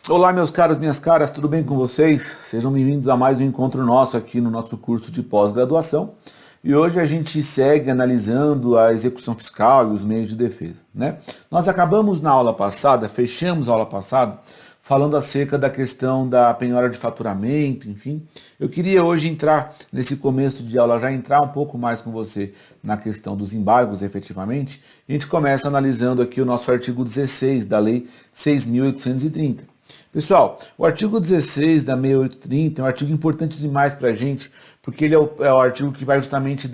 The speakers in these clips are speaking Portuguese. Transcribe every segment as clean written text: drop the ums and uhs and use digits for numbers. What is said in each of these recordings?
Olá, meus caros, minhas caras, tudo bem com vocês? Sejam bem-vindos a mais um encontro nosso aqui no nosso curso de pós-graduação. E hoje a gente segue analisando a execução fiscal e os meios de defesa, né? Nós acabamos na aula passada, fechamos a aula passada, falando acerca da questão da penhora de faturamento, enfim. Eu queria hoje entrar, nesse começo de aula, já entrar um pouco mais com você na questão dos embargos, efetivamente. A gente começa analisando aqui o nosso artigo 16 da Lei 6.830. Pessoal, o artigo 16 da 6830 é um artigo importante demais para a gente, porque ele é o artigo que vai justamente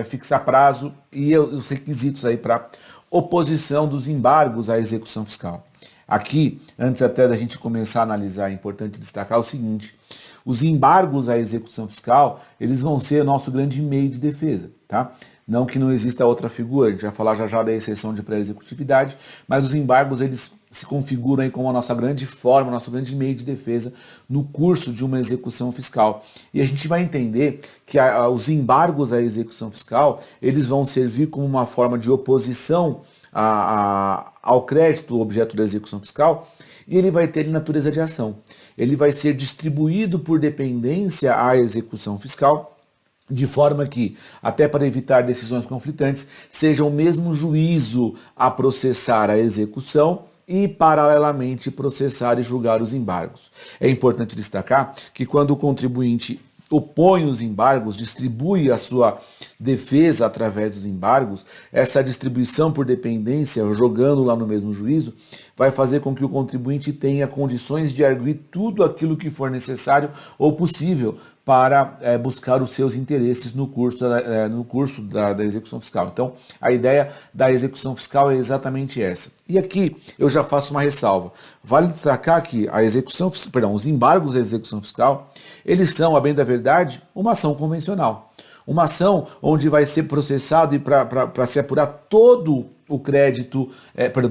fixar prazo e os requisitos aí para oposição dos embargos à execução fiscal. Aqui, antes até da gente começar a analisar, é importante destacar o seguinte: os embargos à execução fiscal, eles vão ser nosso grande meio de defesa, tá? Não que não exista outra figura, a gente vai falar já da exceção de pré-executividade, mas os embargos, eles se configuram aí como a nossa grande forma, nosso grande meio de defesa no curso de uma execução fiscal. E a gente vai entender que os embargos à execução fiscal, eles vão servir como uma forma de oposição ao crédito objeto da execução fiscal, e ele vai ter natureza de ação. Ele vai ser distribuído por dependência à execução fiscal, de forma que, até para evitar decisões conflitantes, seja o mesmo juízo a processar a execução e, paralelamente, processar e julgar os embargos. É importante destacar que quando o contribuinte opõe os embargos, distribui a sua defesa através dos embargos, essa distribuição por dependência, jogando lá no mesmo juízo, vai fazer com que o contribuinte tenha condições de arguir tudo aquilo que for necessário ou possível para buscar os seus interesses no curso da execução fiscal. Então, a ideia da execução fiscal é exatamente essa. E aqui eu já faço uma ressalva. Vale destacar que os embargos da execução fiscal, eles são, a bem da verdade, uma ação convencional. Uma ação onde vai ser processado e para se apurar todo o crédito,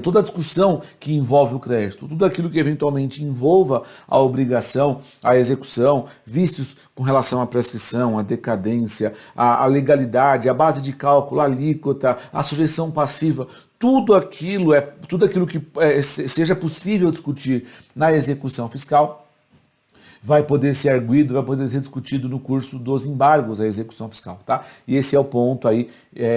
toda a discussão que envolve o crédito, tudo aquilo que eventualmente envolva a obrigação, a execução, vícios com relação à prescrição, à decadência, à legalidade, a base de cálculo, a alíquota, a sujeição passiva, tudo aquilo que seja possível discutir na execução fiscal, vai poder ser arguido, vai poder ser discutido no curso dos embargos à execução fiscal, tá? E esse é o ponto aí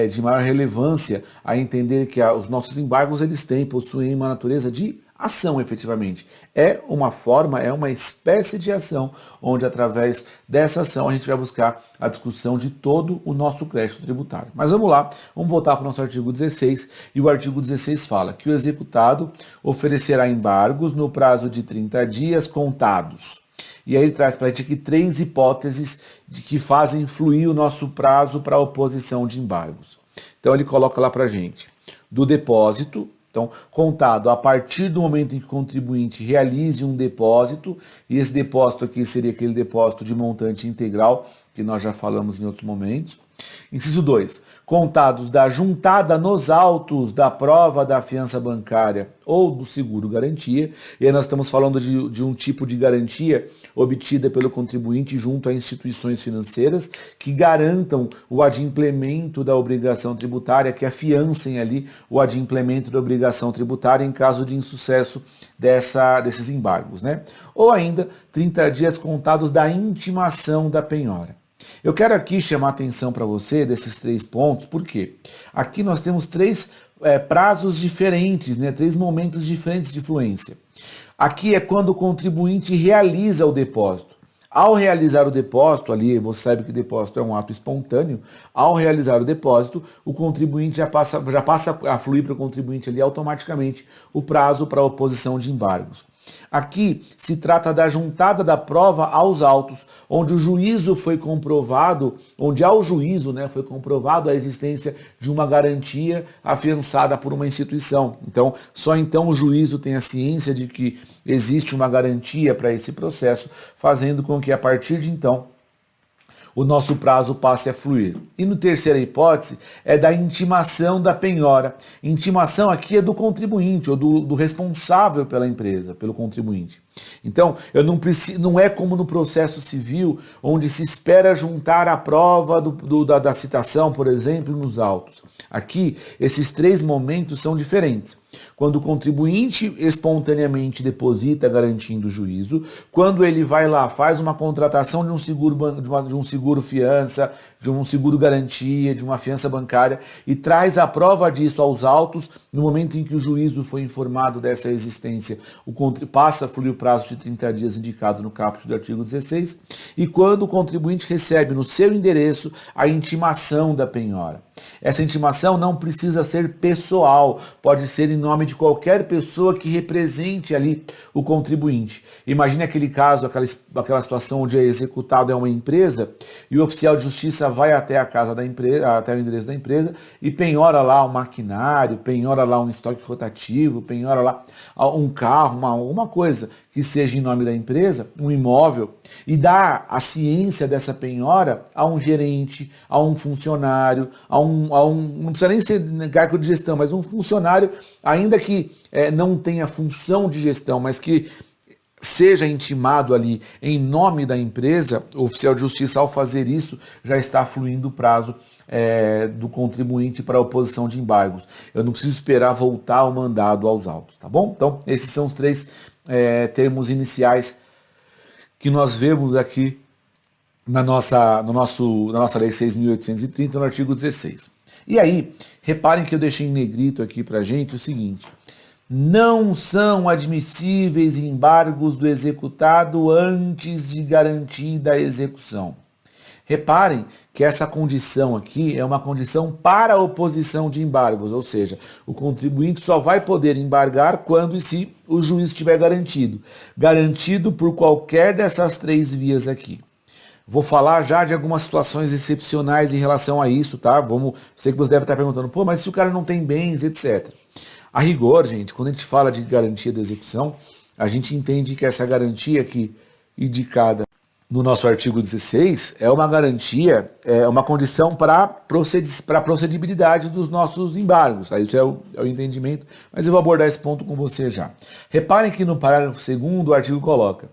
de maior relevância a entender que os nossos embargos, possuem uma natureza de ação, efetivamente. É uma espécie de ação, onde através dessa ação a gente vai buscar a discussão de todo o nosso crédito tributário. Mas vamos lá, vamos voltar para o nosso artigo 16, e o artigo 16 fala que o executado oferecerá embargos no prazo de 30 dias contados. E aí ele traz para a gente aqui 3 hipóteses de que fazem fluir o nosso prazo para a oposição de embargos. Então ele coloca lá para a gente: do depósito, então contado a partir do momento em que o contribuinte realize um depósito, e esse depósito aqui seria aquele depósito de montante integral, que nós já falamos em outros momentos. Inciso 2, contados da juntada nos autos da prova da fiança bancária ou do seguro garantia. E aí nós estamos falando de um tipo de garantia obtida pelo contribuinte junto a instituições financeiras que garantam o adimplemento da obrigação tributária, que afiancem ali o adimplemento da obrigação tributária em caso de insucesso desses embargos, né? Ou ainda 30 dias contados da intimação da penhora. Eu quero aqui chamar a atenção para você desses 3 pontos, porque aqui nós temos 3 prazos diferentes, né? 3 momentos diferentes de fluência. Aqui é quando o contribuinte realiza o depósito. Ao realizar o depósito, ali você sabe que depósito é um ato espontâneo, ao realizar o depósito, o contribuinte já passa a fluir para o contribuinte ali automaticamente o prazo para a oposição de embargos. Aqui se trata da juntada da prova aos autos, onde o juízo foi comprovado, foi comprovado a existência de uma garantia afiançada por uma instituição. Então, só então o juízo tem a ciência de que existe uma garantia para esse processo, fazendo com que a partir de então o nosso prazo passe a fluir. E no terceira hipótese é da intimação da penhora. Intimação aqui é do contribuinte ou do responsável pela empresa, pelo contribuinte. Então, eu não preciso, não é como no processo civil, onde se espera juntar a prova da citação, por exemplo, nos autos. Aqui, esses três momentos são diferentes. Quando o contribuinte espontaneamente deposita garantindo o juízo, quando ele vai lá, faz uma contratação de um seguro, de um seguro fiança, de um seguro garantia, de uma fiança bancária e traz a prova disso aos autos, no momento em que o juízo foi informado dessa existência, passa a fluir o prazo de 30 dias indicado no caput do artigo 16, e quando o contribuinte recebe no seu endereço a intimação da penhora. Essa intimação não precisa ser pessoal, pode ser em nome de qualquer pessoa que represente ali o contribuinte. Imagine aquele caso, aquela situação onde é executado uma empresa e o oficial de justiça vai até a casa da empresa, até o endereço da empresa e penhora lá um maquinário, penhora lá um estoque rotativo, penhora lá um carro, alguma coisa que seja em nome da empresa, um imóvel, e dá a ciência dessa penhora a um gerente, a um funcionário, não precisa nem ser cargo de gestão, mas um funcionário, ainda que não tenha função de gestão, mas que seja intimado ali em nome da empresa, o oficial de justiça, ao fazer isso, já está fluindo o prazo do contribuinte para a oposição de embargos. Eu não preciso esperar voltar o mandado aos autos, tá bom? Então, esses são os três termos iniciais que nós vemos aqui na nossa Lei 6.830, no artigo 16. E aí, reparem que eu deixei em negrito aqui para a gente o seguinte: não são admissíveis embargos do executado antes de garantida a execução. Reparem que essa condição aqui é uma condição para a oposição de embargos, ou seja, o contribuinte só vai poder embargar quando e se o juiz estiver garantido por qualquer dessas três vias aqui. Vou falar já de algumas situações excepcionais em relação a isso, tá? Sei que você deve estar perguntando, pô, mas se o cara não tem bens, etc. A rigor, gente, quando a gente fala de garantia da execução, a gente entende que essa garantia aqui, indicada no nosso artigo 16, é uma garantia, é uma condição para a procedibilidade dos nossos embargos. Tá? Isso é o entendimento, mas eu vou abordar esse ponto com você já. Reparem que no parágrafo 2º o artigo coloca: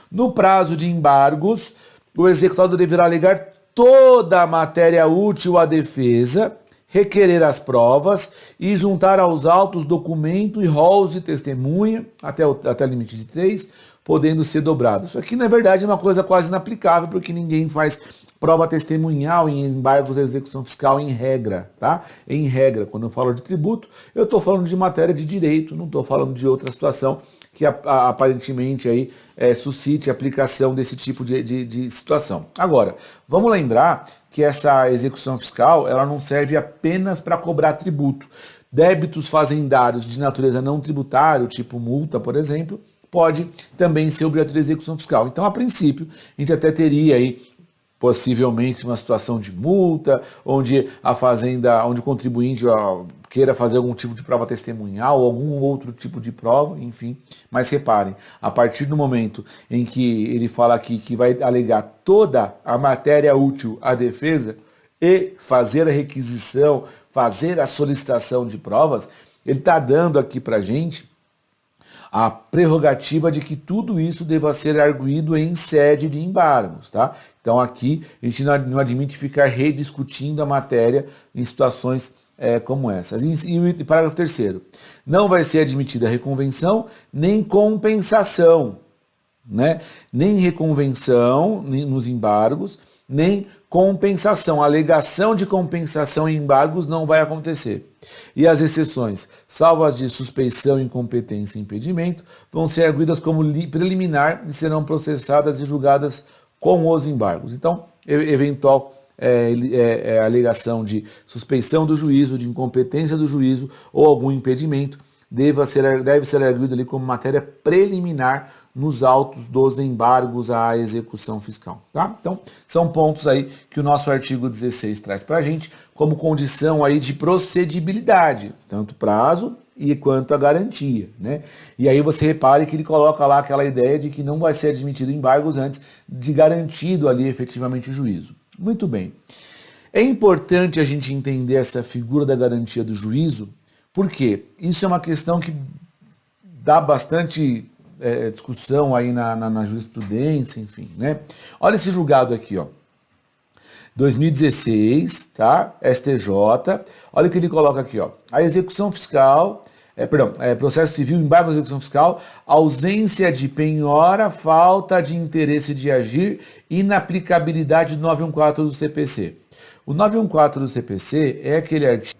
no prazo de embargos, o executado deverá alegar toda a matéria útil à defesa, requerer as provas e juntar aos autos documento e rolos de testemunha, até o limite de 3, podendo ser dobrados. Isso aqui, na verdade, é uma coisa quase inaplicável, porque ninguém faz prova testemunhal em embargos da execução fiscal em regra, tá? Em regra, quando eu falo de tributo, eu estou falando de matéria de direito, não estou falando de outra situação que aparentemente aí suscite a aplicação desse tipo de situação. Agora, vamos lembrar que essa execução fiscal, ela não serve apenas para cobrar tributo. Débitos fazendários de natureza não tributária, tipo multa, por exemplo, pode também ser objeto de execução fiscal. Então, a princípio, a gente até teria aí possivelmente uma situação de multa, onde o contribuinte queira fazer algum tipo de prova testemunhal, ou algum outro tipo de prova, enfim. Mas reparem, a partir do momento em que ele fala aqui que vai alegar toda a matéria útil à defesa e fazer a requisição, fazer a solicitação de provas, ele está dando aqui para a gente a prerrogativa de que tudo isso deva ser arguído em sede de embargos, tá? Então aqui a gente não admite ficar rediscutindo a matéria em situações como essas. E parágrafo 3º, não vai ser admitida reconvenção nem compensação, né? Nem reconvenção nos embargos, nem compensação. A alegação de compensação em embargos não vai acontecer. E as exceções, salvo as de suspeição, incompetência e impedimento, vão ser arguidas como preliminar e serão processadas e julgadas com os embargos. Então, eventual alegação de suspeição do juízo, de incompetência do juízo ou algum impedimento deve ser arguido ali como matéria preliminar nos autos dos embargos à execução fiscal. Tá? Então, são pontos aí que o nosso artigo 16 traz para a gente como condição aí de procedibilidade, tanto prazo e quanto a garantia. Né? E aí você repare que ele coloca lá aquela ideia de que não vai ser admitido embargos antes de garantido ali efetivamente o juízo. Muito bem. É importante a gente entender essa figura da garantia do juízo, porque isso é uma questão que dá bastante discussão aí na jurisprudência, enfim, né? Olha esse julgado aqui, ó. 2016, tá? STJ. Olha o que ele coloca aqui, ó. A execução fiscal, processo civil, embargo da execução fiscal, ausência de penhora, falta de interesse de agir, inaplicabilidade do 914 do CPC. O 914 do CPC é aquele artigo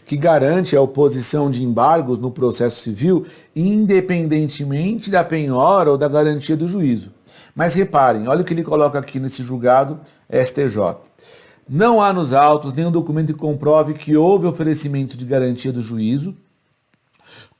que garante a oposição de embargos no processo civil, independentemente da penhora ou da garantia do juízo. Mas reparem, olha o que ele coloca aqui nesse julgado STJ. Não há nos autos nenhum documento que comprove que houve oferecimento de garantia do juízo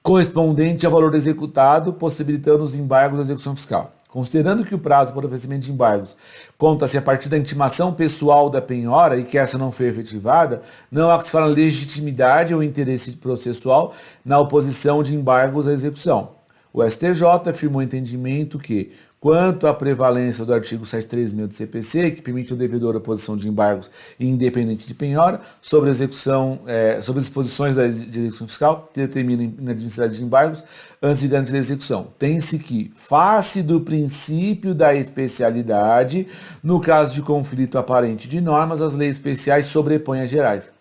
correspondente ao valor executado, possibilitando os embargos da execução fiscal. Considerando que o prazo para oferecimento de embargos conta-se a partir da intimação pessoal da penhora e que essa não foi efetivada, não há que se falar legitimidade ou interesse processual na oposição de embargos à execução. O STJ afirmou o entendimento que, quanto à prevalência do artigo 736 do CPC, que permite ao devedor a oposição de embargos independente de penhora, sobre as disposições de execução fiscal, que determina a inadmissibilidade de embargos antes de garantir a execução. Tem-se que, face do princípio da especialidade, no caso de conflito aparente de normas, as leis especiais sobrepõem as gerais.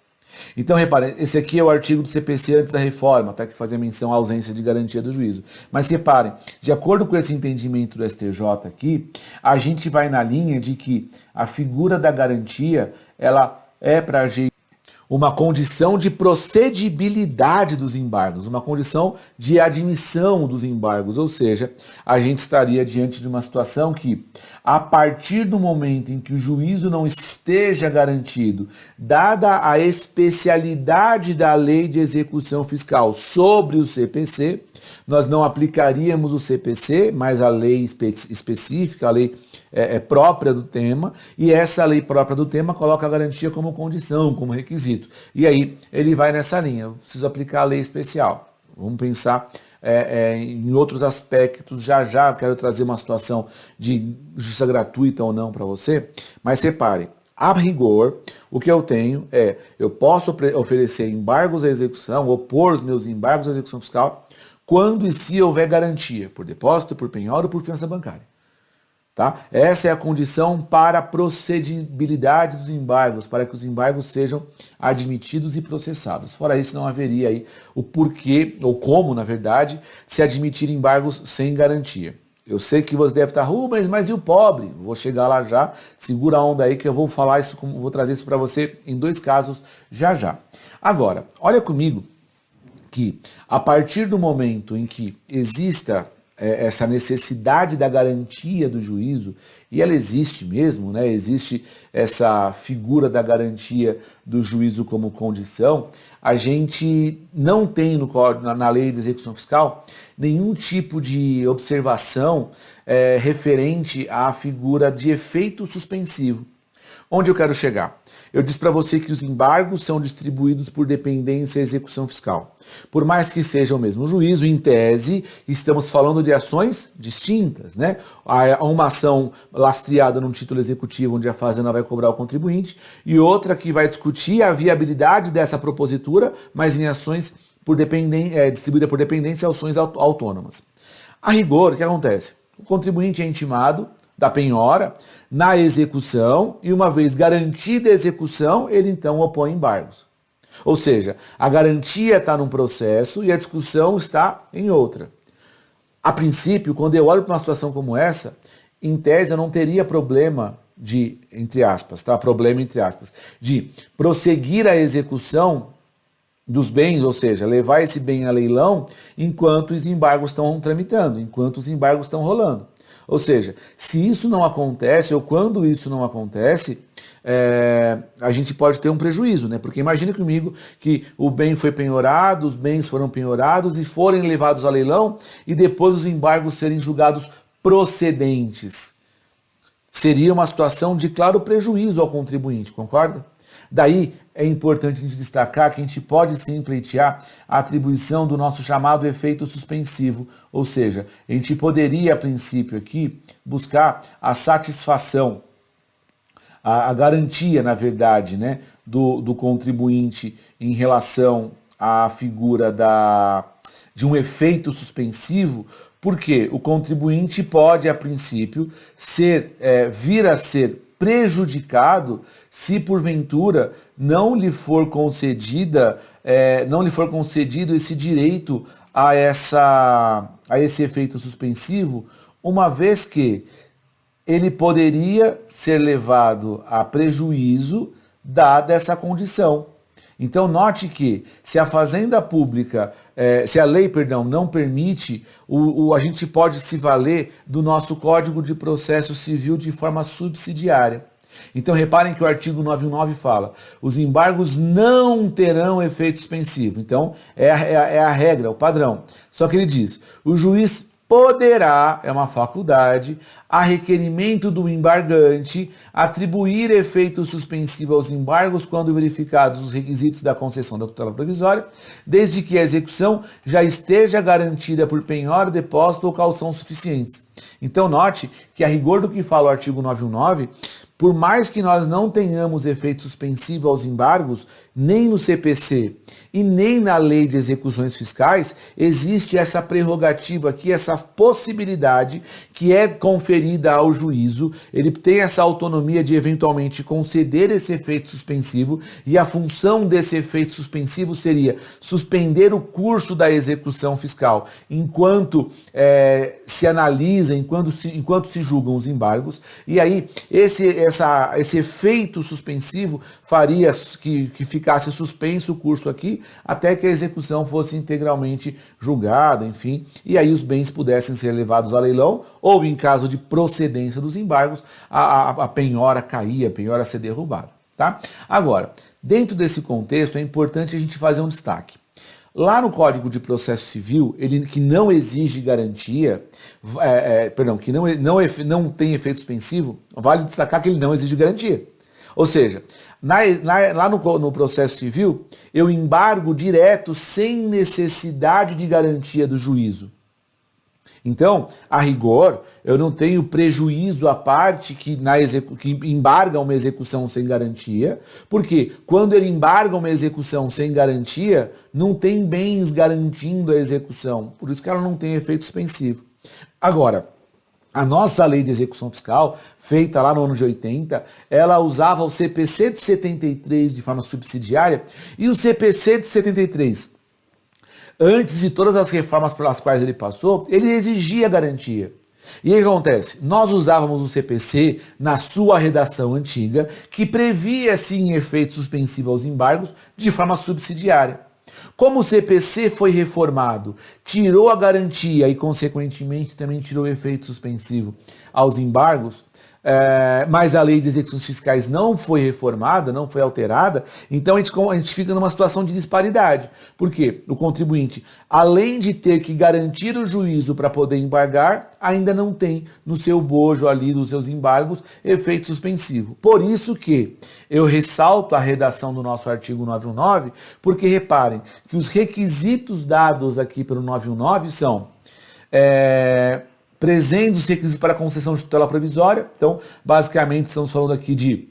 Então, reparem, esse aqui é o artigo do CPC antes da reforma, tá, que fazia menção à ausência de garantia do juízo. Mas reparem, de acordo com esse entendimento do STJ aqui, a gente vai na linha de que a figura da garantia, ela é para a gente uma condição de procedibilidade dos embargos, uma condição de admissão dos embargos, ou seja, a gente estaria diante de uma situação que, a partir do momento em que o juízo não esteja garantido, dada a especialidade da lei de execução fiscal sobre o CPC, nós não aplicaríamos o CPC, mas a lei específica, a lei própria do tema, e essa lei própria do tema coloca a garantia como condição, como requisito. E aí ele vai nessa linha, eu preciso aplicar a lei especial. Vamos pensar em outros aspectos, já quero trazer uma situação de justiça gratuita ou não para você, mas repare, a rigor, o que eu tenho eu posso oferecer embargos à execução, opor os meus embargos à execução fiscal, quando e se houver garantia, por depósito, por penhora ou por fiança bancária. Tá? Essa é a condição para a procedibilidade dos embargos, para que os embargos sejam admitidos e processados. Fora isso, não haveria aí o porquê, ou como, na verdade, se admitir embargos sem garantia. Eu sei que você deve estar, Rubens, mas e o pobre? Vou chegar lá já, segura a onda aí que eu vou falar isso, vou trazer isso para você em 2 casos já. Agora, olha comigo que a partir do momento em que exista essa necessidade da garantia do juízo, e ela existe mesmo, né? Existe essa figura da garantia do juízo como condição, a gente não tem na lei de execução fiscal nenhum tipo de observação referente à figura de efeito suspensivo. Onde eu quero chegar? Eu disse para você que os embargos são distribuídos por dependência à execução fiscal. Por mais que seja o mesmo juízo, em tese, estamos falando de ações distintas, né? Há uma ação lastreada num título executivo, onde a Fazenda vai cobrar o contribuinte, e outra que vai discutir a viabilidade dessa propositura, mas em ações distribuída por dependência, ações autônomas. A rigor, o que acontece? O contribuinte é intimado da penhora na execução e, uma vez garantida a execução, ele então opõe embargos. Ou seja, a garantia está num processo e a discussão está em outra. A princípio, quando eu olho para uma situação como essa, em tese eu não teria problema de, entre aspas, de prosseguir a execução dos bens, ou seja, levar esse bem a leilão enquanto os embargos estão tramitando, enquanto os embargos estão rolando. Ou seja, se isso não acontece, ou quando isso não acontece, a gente pode ter um prejuízo, né? Porque imagine comigo que o bem foi penhorado, os bens foram penhorados e forem levados a leilão e depois os embargos serem julgados procedentes. Seria uma situação de claro prejuízo ao contribuinte, concorda? Daí é importante a gente destacar que a gente pode sim pleitear a atribuição do nosso chamado efeito suspensivo, ou seja, a gente poderia a princípio aqui buscar a satisfação, a garantia, na verdade, né, do contribuinte em relação à figura de um efeito suspensivo, porque o contribuinte pode, a princípio, vir a ser prejudicado se porventura não lhe for concedido esse direito a esse efeito suspensivo, uma vez que ele poderia ser levado a prejuízo dada essa condição. Então note que se a fazenda pública, se a lei, não permite, a gente pode se valer do nosso Código de Processo Civil de forma subsidiária. Então reparem que o artigo 919 fala, os embargos não terão efeito suspensivo. Então é a regra, o padrão. Só que ele diz, o juiz poderá, é uma faculdade, a requerimento do embargante, atribuir efeito suspensivo aos embargos quando verificados os requisitos da concessão da tutela provisória, desde que a execução já esteja garantida por penhora, depósito ou caução suficientes. Então note que a rigor do que fala o artigo 919, por mais que nós não tenhamos efeito suspensivo aos embargos, nem no CPC e nem na lei de execuções fiscais, existe essa prerrogativa aqui, essa possibilidade que é conferida ao juízo, ele tem essa autonomia de eventualmente conceder esse efeito suspensivo, e a função desse efeito suspensivo seria suspender o curso da execução fiscal, enquanto se analisa, enquanto se julgam os embargos, e aí esse efeito suspensivo faria que ficasse suspenso o curso aqui, até que a execução fosse integralmente julgada, enfim, e aí os bens pudessem ser levados a leilão, ou em caso de procedência dos embargos, a penhora cair, a penhora ser derrubada, tá? Agora, dentro desse contexto, é importante a gente fazer um destaque. Lá no Código de Processo Civil, ele que não exige garantia, que não tem efeito suspensivo, vale destacar que ele não exige garantia. Ou seja, lá no processo civil, eu embargo direto sem necessidade de garantia do juízo. Então, a rigor, eu não tenho prejuízo à parte que embarga uma execução sem garantia, porque quando ele embarga uma execução sem garantia, não tem bens garantindo a execução, por isso que ela não tem efeito suspensivo. Agora, a nossa lei de execução fiscal, feita lá no ano de 80, ela usava o CPC de 73 de forma subsidiária, e o CPC de 73, antes de todas as reformas pelas quais ele passou, ele exigia garantia. E aí o que acontece? Nós usávamos o CPC na sua redação antiga, que previa sim efeito suspensivo aos embargos de forma subsidiária. Como o CPC foi reformado, tirou a garantia e, consequentemente, também tirou o efeito suspensivo aos embargos, mas a lei de execuções fiscais não foi reformada, não foi alterada, então a gente fica numa situação de disparidade. Por quê? O contribuinte, além de ter que garantir o juízo para poder embargar, ainda não tem no seu bojo ali, dos seus embargos, efeito suspensivo. Por isso que eu ressalto a redação do nosso artigo 919, porque reparem que os requisitos dados aqui pelo 919 são... presentes os requisitos para concessão de tutela provisória. Então, basicamente, estamos falando aqui de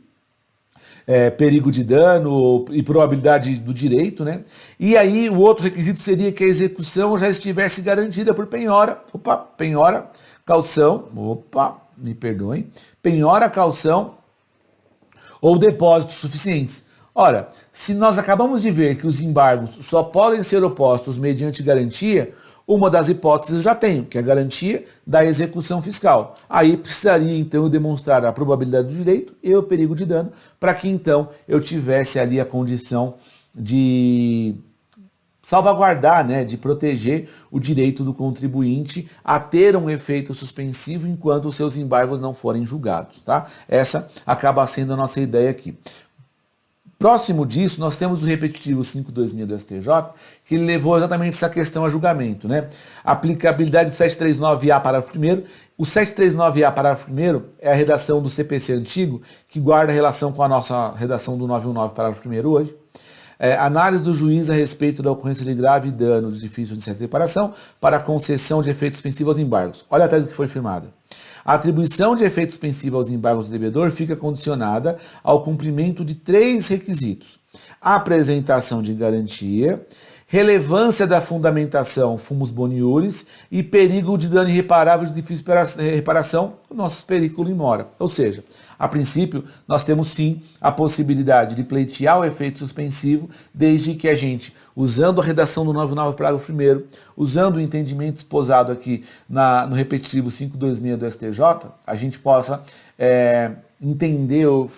perigo de dano e probabilidade do direito, né? E aí, o outro requisito seria que a execução já estivesse garantida por penhora. Penhora, calção, me perdoem. Penhora, calção ou depósitos suficientes. Ora, se nós acabamos de ver que os embargos só podem ser opostos mediante garantia, uma das hipóteses eu já tenho, que é a garantia da execução fiscal. Aí precisaria, então, eu demonstrar a probabilidade do direito e o perigo de dano, para que, então, eu tivesse ali a condição de salvaguardar, né, de proteger o direito do contribuinte a ter um efeito suspensivo enquanto os seus embargos não forem julgados, tá? Essa acaba sendo a nossa ideia aqui. Próximo disso, nós temos o repetitivo 526 do STJ, que levou exatamente essa questão a julgamento, né? Aplicabilidade do 739A, parágrafo 1º. O 739A, parágrafo 1º, é a redação do CPC antigo, que guarda relação com a nossa redação do 919, parágrafo 1º hoje. Análise do juiz a respeito da ocorrência de grave dano de difícil de certa reparação para a concessão de efeito suspensivo aos embargos. Olha a tese que foi firmada. A atribuição de efeito suspensivo aos embargos do devedor fica condicionada ao cumprimento de 3 requisitos: apresentação de garantia, relevância da fundamentação, fumus boni iuris, e perigo de dano irreparável de difícil reparação, o nosso periculum in mora. Ou seja, a princípio, nós temos sim a possibilidade de pleitear o efeito suspensivo, desde que a gente, usando a redação do 99 parágrafo 1º, usando o entendimento esposado aqui no repetitivo 526 do STJ, a gente possa entender ou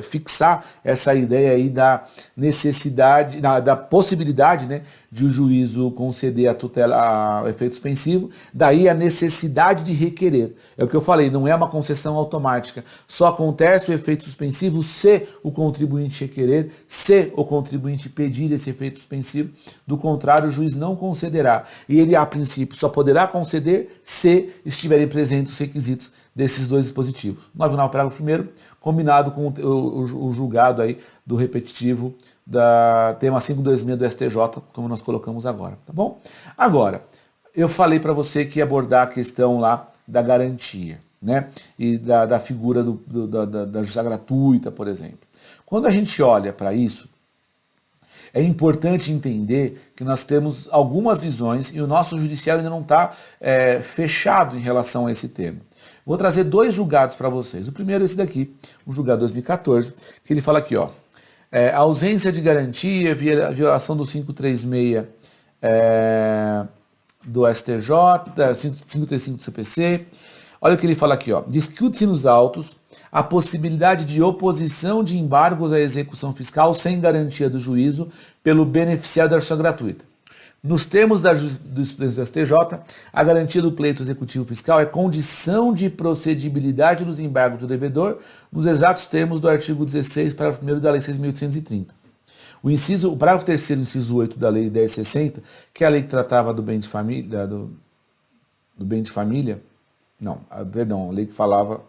fixar essa ideia aí da necessidade, da possibilidade, né, de o juízo conceder a tutela, o efeito suspensivo, daí a necessidade de requerer. É o que eu falei, não é uma concessão automática, só acontece o efeito suspensivo se o contribuinte requerer, se o contribuinte pedir esse efeito suspensivo, do contrário o juiz não concederá. E ele, a princípio, só poderá conceder se estiverem presentes os requisitos desses dois dispositivos. 99 parágrafo 1º, combinado com o julgado aí do repetitivo da tema 526 do STJ, como nós colocamos agora, tá bom? Agora, eu falei para você que ia abordar a questão lá da garantia, né? E da figura da justiça gratuita, por exemplo. Quando a gente olha para isso, é importante entender que nós temos algumas visões e o nosso judiciário ainda não está fechado em relação a esse tema. Vou trazer dois julgados para vocês. O primeiro é esse daqui, o julgado 2014, que ele fala aqui, ó, a ausência de garantia, violação do 536 do STJ, 535 do CPC. Olha o que ele fala aqui, ó, discute-se nos autos a possibilidade de oposição de embargos à execução fiscal sem garantia do juízo pelo beneficiário da justiça gratuita. Nos termos do STJ, a garantia do pleito executivo fiscal é condição de procedibilidade dos embargos do devedor, nos exatos termos do artigo 16, parágrafo 1º da Lei 6.830. O parágrafo 3º, inciso 8 da Lei 1060, que é a lei que tratava do bem de família, do bem de família, não, perdão, a lei que falava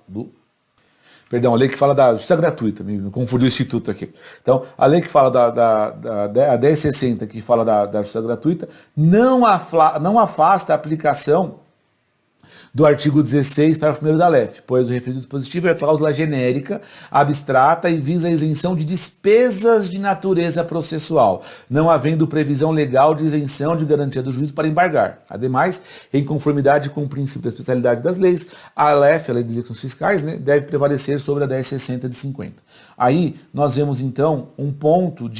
a lei que fala da justiça gratuita, me confundi o instituto aqui. Então, a lei que fala a 1060, que fala da justiça gratuita, não afasta a aplicação do artigo 16, parágrafo 1º da LEF, pois o referido dispositivo é cláusula genérica, abstrata e visa a isenção de despesas de natureza processual, não havendo previsão legal de isenção de garantia do juízo para embargar. Ademais, em conformidade com o princípio da especialidade das leis, a LEF, a Lei de Execuções Fiscais, né, deve prevalecer sobre a 1060 de 50. Aí, nós vemos então um ponto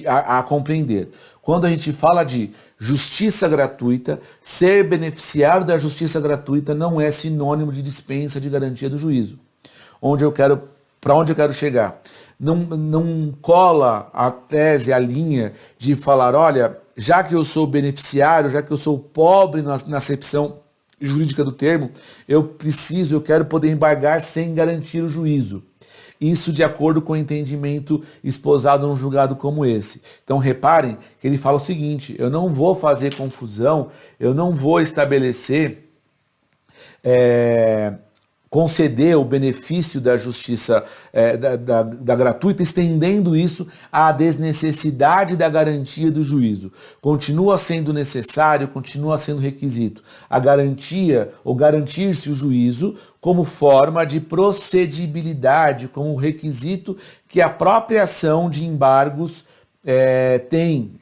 a compreender. Quando a gente fala de justiça gratuita, ser beneficiário da justiça gratuita não é sinônimo de dispensa de garantia do juízo. Para onde eu quero chegar? Não cola a tese, a linha de falar, olha, já que eu sou beneficiário, já que eu sou pobre na acepção jurídica do termo, eu quero poder embargar sem garantir o juízo. Isso de acordo com o entendimento esposado num julgado como esse. Então reparem que ele fala o seguinte, eu não vou fazer confusão, eu não vou estabelecer, conceder o benefício da justiça da gratuita, estendendo isso à desnecessidade da garantia do juízo. Continua sendo necessário, continua sendo requisito a garantia ou garantir-se o juízo como forma de procedibilidade, como requisito que a própria ação de embargos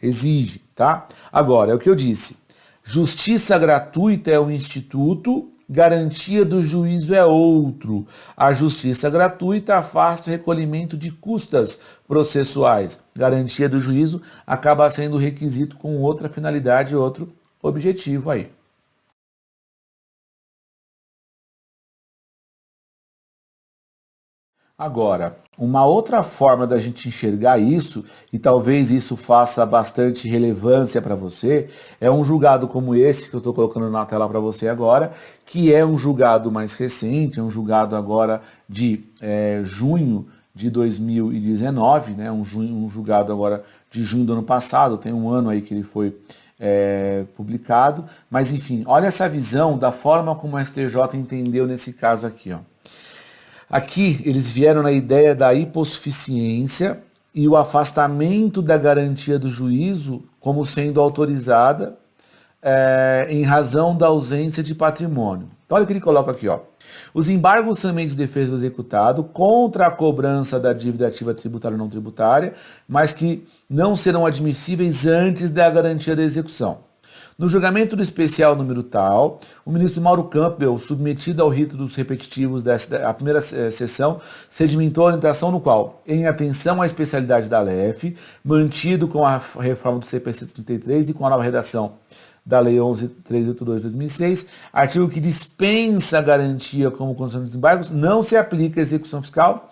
exige, tá? Agora, é o que eu disse, justiça gratuita é um instituto, garantia do juízo é outro. A justiça gratuita afasta o recolhimento de custas processuais. Garantia do juízo acaba sendo requisito com outra finalidade, outro objetivo aí. Agora, uma outra forma da gente enxergar isso, e talvez isso faça bastante relevância para você, é um julgado como esse que eu estou colocando na tela para você agora, que é um julgado mais recente, é um julgado agora de junho de 2019, né? um julgado agora de junho do ano passado, tem um ano aí que ele foi publicado, mas enfim, olha essa visão da forma como o STJ entendeu nesse caso aqui, ó. Aqui eles vieram na ideia da hipossuficiência e o afastamento da garantia do juízo como sendo autorizada em razão da ausência de patrimônio. Então, olha o que ele coloca aqui, ó. Os embargos são meios de defesa do executado contra a cobrança da dívida ativa tributária ou não tributária, mas que não serão admissíveis antes da garantia da execução. No julgamento do especial número tal, o ministro Mauro Campbell, submetido ao rito dos repetitivos da primeira sessão, sedimentou a orientação no qual, em atenção à especialidade da LEF, mantido com a reforma do CPC 33 e com a nova redação da Lei 11.382 de 2006, artigo que dispensa a garantia como condição dos embargos, não se aplica à execução fiscal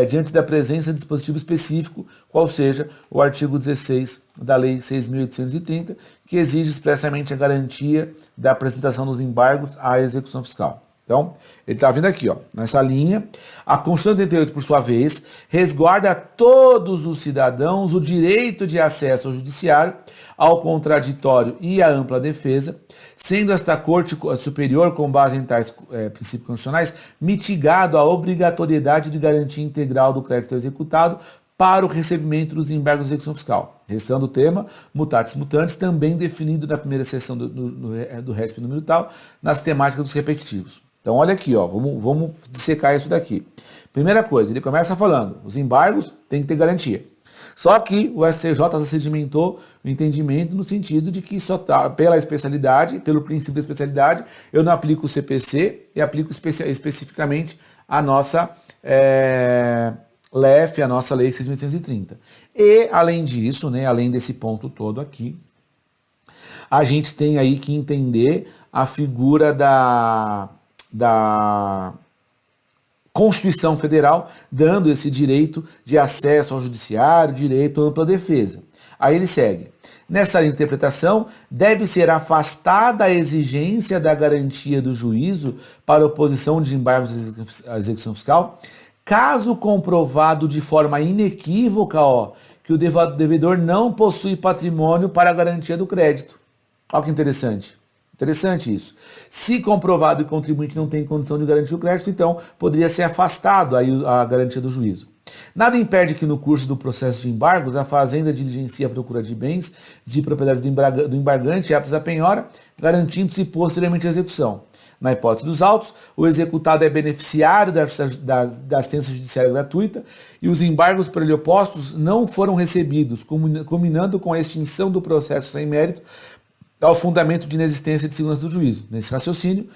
diante da presença de dispositivo específico, qual seja o artigo 16 da Lei 6.830, que exige expressamente a garantia da apresentação dos embargos à execução fiscal. Então, ele está vindo aqui, ó, nessa linha. A Constituição de 88, por sua vez, resguarda a todos os cidadãos o direito de acesso ao judiciário, ao contraditório e à ampla defesa, sendo esta Corte Superior, com base em tais princípios constitucionais, mitigado a obrigatoriedade de garantia integral do crédito executado para o recebimento dos embargos de execução fiscal. Restando o tema, mutatis mutandis, também definido na primeira seção do RESP número tal, nas temáticas dos repetitivos. Então, olha aqui, ó, vamos dissecar isso daqui. Primeira coisa, ele começa falando, os embargos têm que ter garantia. Só que o STJ sedimentou o entendimento no sentido de que só tá, pela especialidade, pelo princípio da especialidade, eu não aplico o CPC e aplico especificamente a nossa LEF, a nossa Lei 6.830. E, além disso, né, além desse ponto todo aqui, a gente tem aí que entender a figura da Constituição Federal, dando esse direito de acesso ao judiciário, direito à ampla defesa. Aí ele segue. Nessa linha de interpretação, deve ser afastada a exigência da garantia do juízo para oposição de embargos à execução fiscal, caso comprovado de forma inequívoca, que o devedor não possui patrimônio para a garantia do crédito. Olha que interessante. Interessante isso. Se comprovado que o contribuinte não tem condição de garantir o crédito, então poderia ser afastado aí a garantia do juízo. Nada impede que no curso do processo de embargos, a Fazenda diligencie a procura de bens de propriedade do embargante aptos à penhora, garantindo-se posteriormente a execução. Na hipótese dos autos, o executado é beneficiário da assistência judiciária gratuita e os embargos por ele opostos não foram recebidos, culminando com a extinção do processo sem mérito, ao fundamento de inexistência de segurança do juízo. Nesse raciocínio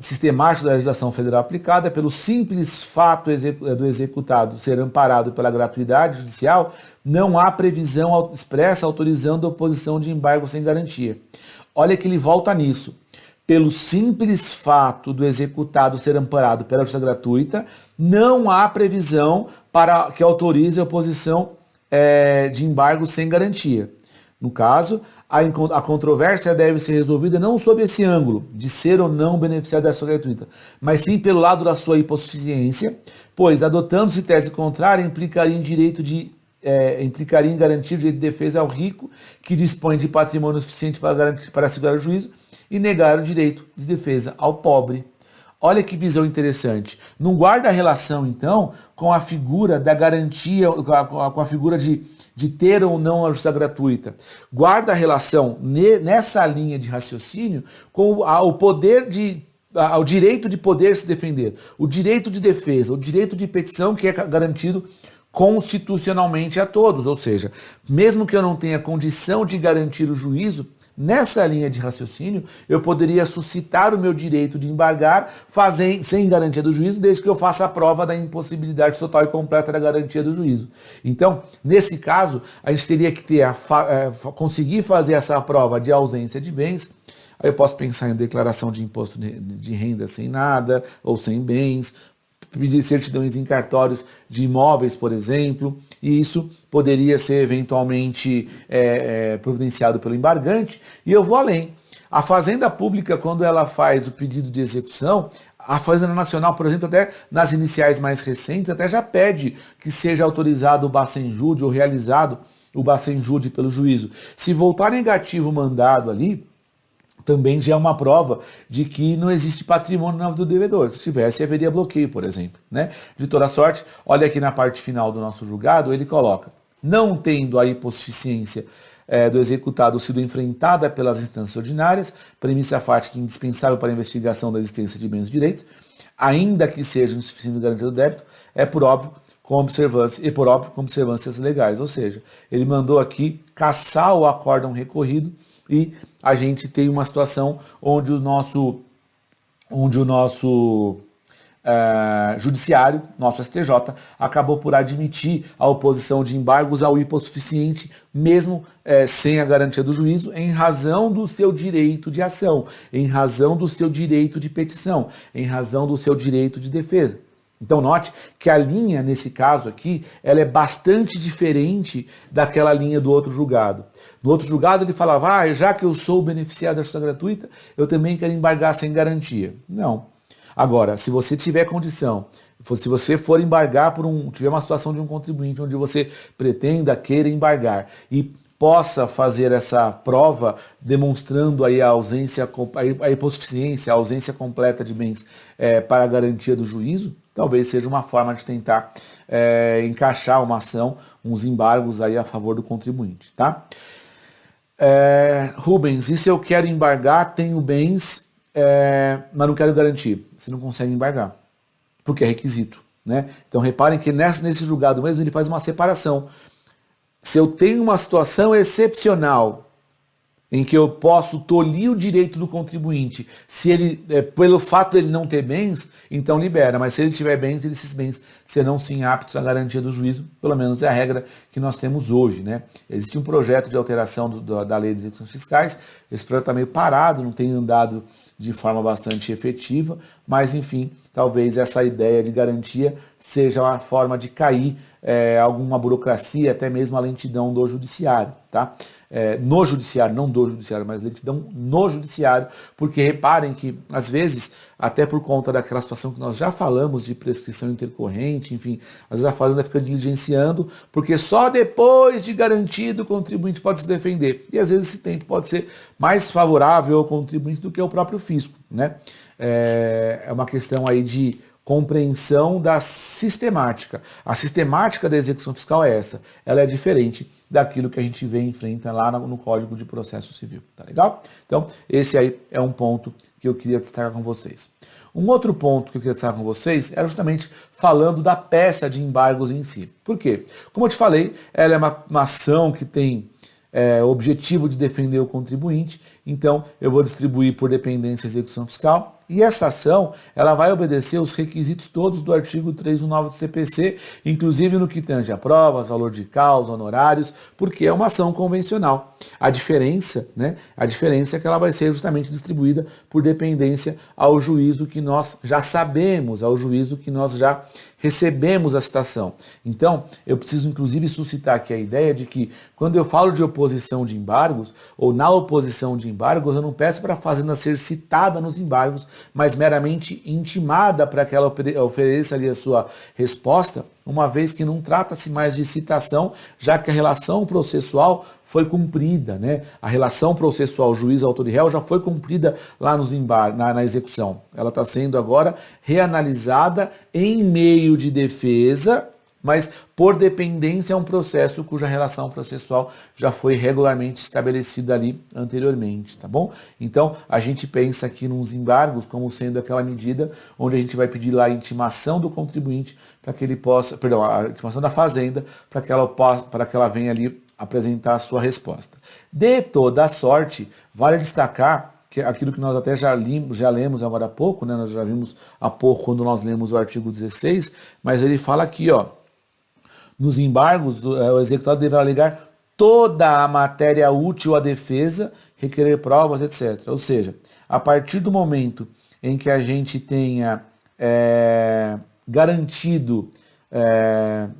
sistemático da legislação federal aplicada, pelo simples fato do executado ser amparado pela gratuidade judicial, não há previsão expressa autorizando a oposição de embargo sem garantia. Olha que ele volta nisso. Pelo simples fato do executado ser amparado pela justiça gratuita, não há previsão para que autorize a oposição de embargo sem garantia. No caso, a controvérsia deve ser resolvida não sob esse ângulo, de ser ou não beneficiário da justiça gratuita, mas sim pelo lado da sua hipossuficiência, pois, adotando-se tese contrária, implicaria em garantir o direito de defesa ao rico, que dispõe de patrimônio suficiente para assegurar o juízo, e negar o direito de defesa ao pobre. Olha que visão interessante. Não guarda relação, então, com a figura da garantia, com a figura de ter ou não a justiça gratuita. Guarda a relação nessa linha de raciocínio com o direito de poder se defender, o direito de defesa, o direito de petição que é garantido constitucionalmente a todos. Ou seja, mesmo que eu não tenha condição de garantir o juízo, nessa linha de raciocínio, eu poderia suscitar o meu direito de embargar sem garantia do juízo, desde que eu faça a prova da impossibilidade total e completa da garantia do juízo. Então, nesse caso, a gente teria que conseguir fazer essa prova de ausência de bens. Aí eu posso pensar em declaração de imposto de renda sem nada, ou sem bens, pedir certidões em cartórios de imóveis, por exemplo, e isso poderia ser eventualmente providenciado pelo embargante. E eu vou além. A Fazenda Pública, quando ela faz o pedido de execução, a Fazenda Nacional, por exemplo, até nas iniciais mais recentes, até já pede que seja autorizado o Bacenjude ou realizado o Bacenjude pelo juízo. Se voltar negativo o mandado ali, também já é uma prova de que não existe patrimônio do devedor. Se tivesse, haveria bloqueio, por exemplo. Né? De toda sorte, olha aqui na parte final do nosso julgado, ele coloca, não tendo a hipossuficiência do executado sido enfrentada pelas instâncias ordinárias, premissa fática indispensável para a investigação da existência de bens e direitos, ainda que sejam insuficientes garantia do débito, é por óbvio com observâncias legais. Ou seja, ele mandou aqui cassar o acórdão recorrido e a gente tem uma situação onde o nosso judiciário, nosso STJ, acabou por admitir a oposição de embargos ao hipossuficiente, mesmo sem a garantia do juízo, em razão do seu direito de ação, em razão do seu direito de petição, em razão do seu direito de defesa. Então note que a linha, nesse caso aqui, ela é bastante diferente daquela linha do outro julgado. No outro julgado ele falava, já que eu sou o beneficiário da justiça gratuita, eu também quero embargar sem garantia. Não. Agora, se você tiver condição, se você for embargar tiver uma situação de um contribuinte onde você queira embargar e possa fazer essa prova demonstrando aí a ausência, a hipossuficiência, a ausência completa de bens para a garantia do juízo, talvez seja uma forma de tentar encaixar uma ação, uns embargos aí a favor do contribuinte, tá? Rubens, e se eu quero embargar, tenho bens, mas não quero garantir? Você não consegue embargar, porque é requisito, né? Então reparem que nesse julgado mesmo ele faz uma separação. Se eu tenho uma situação excepcional em que eu posso tolir o direito do contribuinte, se ele, pelo fato de ele não ter bens, então libera, mas se ele tiver bens, esses bens serão sim aptos à garantia do juízo, pelo menos é a regra que nós temos hoje, né? Existe um projeto de alteração da lei de execuções fiscais, esse projeto está meio parado, não tem andado de forma bastante efetiva, mas enfim, talvez essa ideia de garantia seja uma forma de cair alguma burocracia, até mesmo a lentidão do judiciário, tá? No judiciário, não do judiciário, mas lentidão no judiciário, porque reparem que, às vezes, até por conta daquela situação que nós já falamos de prescrição intercorrente, enfim, às vezes a fazenda fica diligenciando, porque só depois de garantido o contribuinte pode se defender. E às vezes esse tempo pode ser mais favorável ao contribuinte do que ao próprio fisco, né? É uma questão aí de compreensão da sistemática. A sistemática da execução fiscal é essa. Ela é diferente daquilo que a gente vê e enfrenta lá no Código de Processo Civil. Tá legal? Então, esse aí é um ponto que eu queria destacar com vocês. Um outro ponto que eu queria destacar com vocês era justamente falando da peça de embargos em si. Por quê? Como eu te falei, ela é uma ação que tem objetivo de defender o contribuinte, então eu vou distribuir por dependência a execução fiscal, e essa ação ela vai obedecer os requisitos todos do artigo 319 do CPC, inclusive no que tange a provas, valor de causa, honorários, porque é uma ação convencional. A diferença é que ela vai ser justamente distribuída por dependência ao juízo que nós já sabemos, ao juízo que nós já recebemos a citação. Então, eu preciso inclusive suscitar aqui a ideia de que quando eu falo de oposição de embargos, ou na oposição de embargos, eu não peço para a fazenda ser citada nos embargos, mas meramente intimada para que ela ofereça ali a sua resposta, uma vez que não trata-se mais de citação, já que a relação processual foi cumprida, né? A relação processual juiz, autor e réu já foi cumprida lá nos na execução. Ela está sendo agora reanalisada em meio de defesa, mas por dependência é um processo cuja relação processual já foi regularmente estabelecida ali anteriormente, tá bom? Então, a gente pensa aqui nos embargos como sendo aquela medida onde a gente vai pedir lá a intimação do contribuinte para que ele possa, perdão, a intimação da fazenda para que ela venha ali apresentar a sua resposta. De toda sorte, vale destacar que aquilo que nós até já lemos agora há pouco, né? Nós já vimos há pouco quando nós lemos o artigo 16, mas ele fala aqui, ó, nos embargos, o executado deverá alegar toda a matéria útil à defesa, requerer provas, etc. Ou seja, a partir do momento em que a gente tenha garantido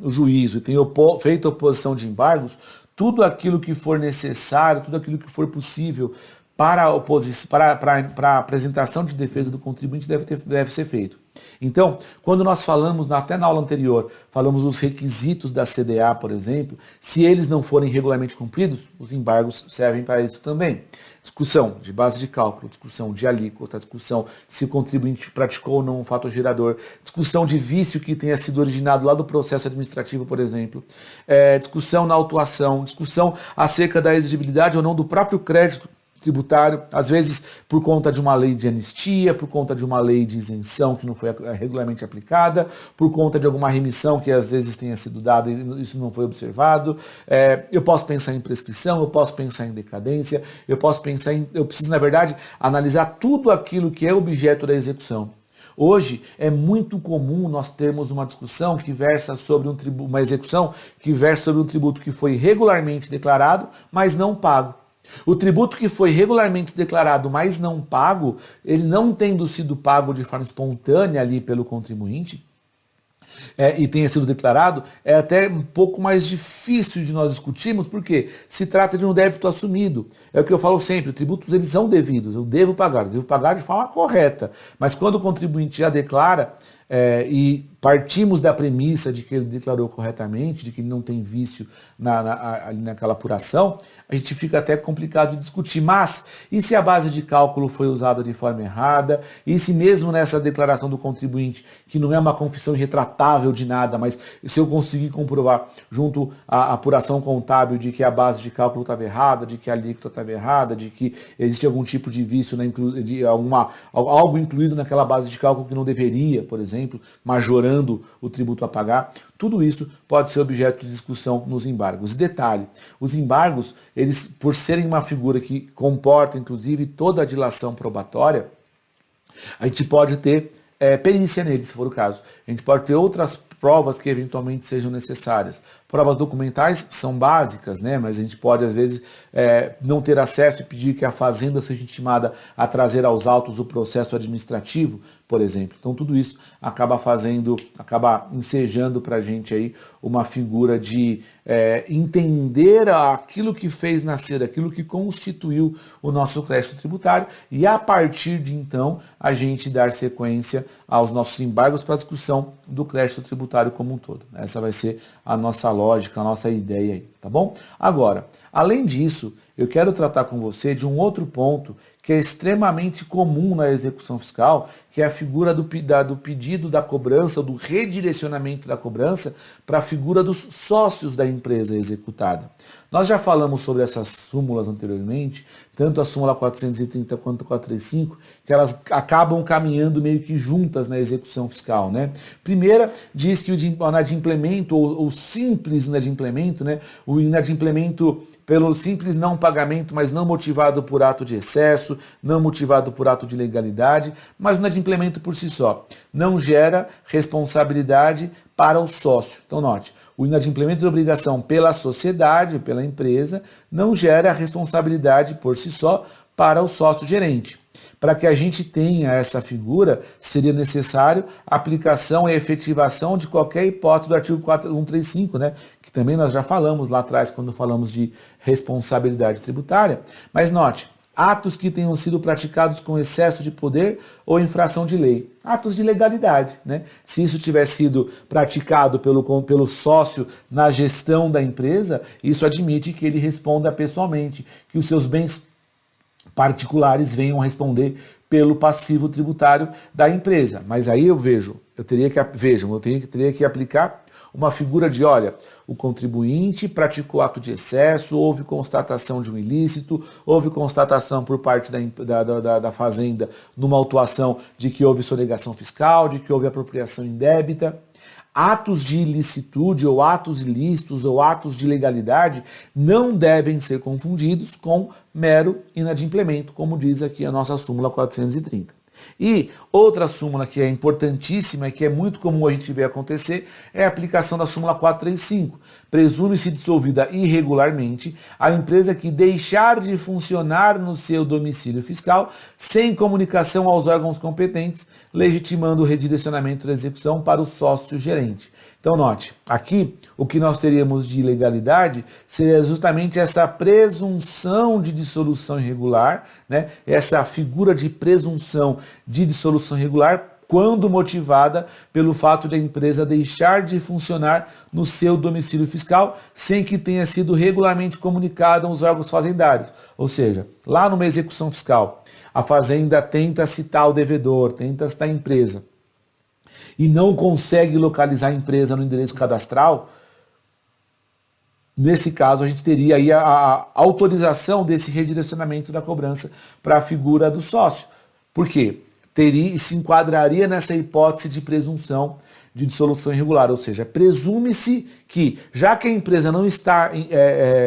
o juízo e tenha feito a oposição de embargos, tudo aquilo que for necessário, tudo aquilo que for possível para a apresentação de defesa do contribuinte deve ser feito. Então, quando nós falamos, até na aula anterior, falamos dos requisitos da CDA, por exemplo, se eles não forem regularmente cumpridos, os embargos servem para isso também. Discussão de base de cálculo, discussão de alíquota, discussão se o contribuinte praticou ou não um fato gerador, discussão de vício que tenha sido originado lá do processo administrativo, por exemplo, discussão na autuação, discussão acerca da exigibilidade ou não do próprio crédito tributário, às vezes por conta de uma lei de anistia, por conta de uma lei de isenção que não foi regularmente aplicada, por conta de alguma remissão que às vezes tenha sido dada e isso não foi observado. Eu posso pensar em prescrição, eu posso pensar em decadência, eu preciso, na verdade, analisar tudo aquilo que é objeto da execução. Hoje é muito comum nós termos uma discussão que versa sobre uma execução que versa sobre um tributo que foi regularmente declarado, mas não pago. O tributo que foi regularmente declarado, mas não pago, ele não tendo sido pago de forma espontânea ali pelo contribuinte, e tenha sido declarado, é até um pouco mais difícil de nós discutirmos, porque se trata de um débito assumido. É o que eu falo sempre, os tributos eles são devidos, eu devo pagar de forma correta, mas quando o contribuinte já declara, e partimos da premissa de que ele declarou corretamente, de que ele não tem vício ali naquela apuração, a gente fica até complicado de discutir. Mas, e se a base de cálculo foi usada de forma errada? E se mesmo nessa declaração do contribuinte, que não é uma confissão irretratável de nada, mas se eu conseguir comprovar junto à apuração contábil de que a base de cálculo estava errada, de que a alíquota estava errada, de que existe algum tipo de vício, algo incluído naquela base de cálculo que não deveria, por exemplo, majorando o tributo a pagar, tudo isso pode ser objeto de discussão nos embargos. E detalhe, os embargos, eles, por serem uma figura que comporta, inclusive, toda a dilação probatória, a gente pode ter perícia neles, se for o caso. A gente pode ter outras provas que eventualmente sejam necessárias. Provas documentais são básicas, né? Mas a gente pode, às vezes, não ter acesso e pedir que a Fazenda seja intimada a trazer aos autos o processo administrativo, por exemplo. Então, tudo isso acaba ensejando para a gente aí uma figura de entender aquilo que fez nascer, aquilo que constituiu o nosso crédito tributário e, a partir de então, a gente dar sequência aos nossos embargos para a discussão do crédito tributário como um todo. Essa vai ser a nossa lógica, a nossa ideia aí, tá bom? Agora, além disso, eu quero tratar com você de um outro ponto que é extremamente comum na execução fiscal, que é a figura do pedido da cobrança, do redirecionamento da cobrança para a figura dos sócios da empresa executada. Nós já falamos sobre essas súmulas anteriormente, tanto a súmula 430 quanto a 435, que elas acabam caminhando meio que juntas na execução fiscal, né? Primeira diz que o inadimplemento, ou simples inadimplemento, né? O inadimplemento pelo simples não pagamento, mas não motivado por ato de excesso, não motivado por ato de ilegalidade, mas o inadimplemento por si só não gera responsabilidade para o sócio. Então note, o inadimplemento de obrigação pela sociedade, pela empresa, não gera responsabilidade por si só para o sócio gerente. Para que a gente tenha essa figura, seria necessário a aplicação e efetivação de qualquer hipótese do artigo 4135, né? Que também nós já falamos lá atrás quando falamos de responsabilidade tributária. Mas note, atos que tenham sido praticados com excesso de poder ou infração de lei. Atos de legalidade, né? Se isso tiver sido praticado pelo sócio na gestão da empresa, isso admite que ele responda pessoalmente, que os seus bens particulares venham a responder pelo passivo tributário da empresa. Mas aí eu teria que aplicar uma figura de, olha, o contribuinte praticou ato de excesso, houve constatação de um ilícito, houve constatação por parte da Fazenda numa autuação de que houve sonegação fiscal, de que houve apropriação indébita. Atos de ilicitude ou atos ilícitos ou atos de ilegalidade não devem ser confundidos com mero inadimplemento, como diz aqui a nossa súmula 430. E outra súmula que é importantíssima e que é muito comum a gente ver acontecer é a aplicação da súmula 435. Presume-se dissolvida irregularmente a empresa que deixar de funcionar no seu domicílio fiscal sem comunicação aos órgãos competentes, legitimando o redirecionamento da execução para o sócio gerente. Então note, aqui o que nós teríamos de ilegalidade seria justamente essa presunção de dissolução irregular, né? Essa figura de presunção de dissolução irregular quando motivada pelo fato de a empresa deixar de funcionar no seu domicílio fiscal sem que tenha sido regularmente comunicada aos órgãos fazendários. Ou seja, lá numa execução fiscal, a fazenda tenta citar o devedor, tenta citar a empresa e não consegue localizar a empresa no endereço cadastral. Nesse caso, a gente teria aí a autorização desse redirecionamento da cobrança para a figura do sócio. Por quê? Se enquadraria nessa hipótese de presunção de dissolução irregular, ou seja, presume-se que, já que a empresa não está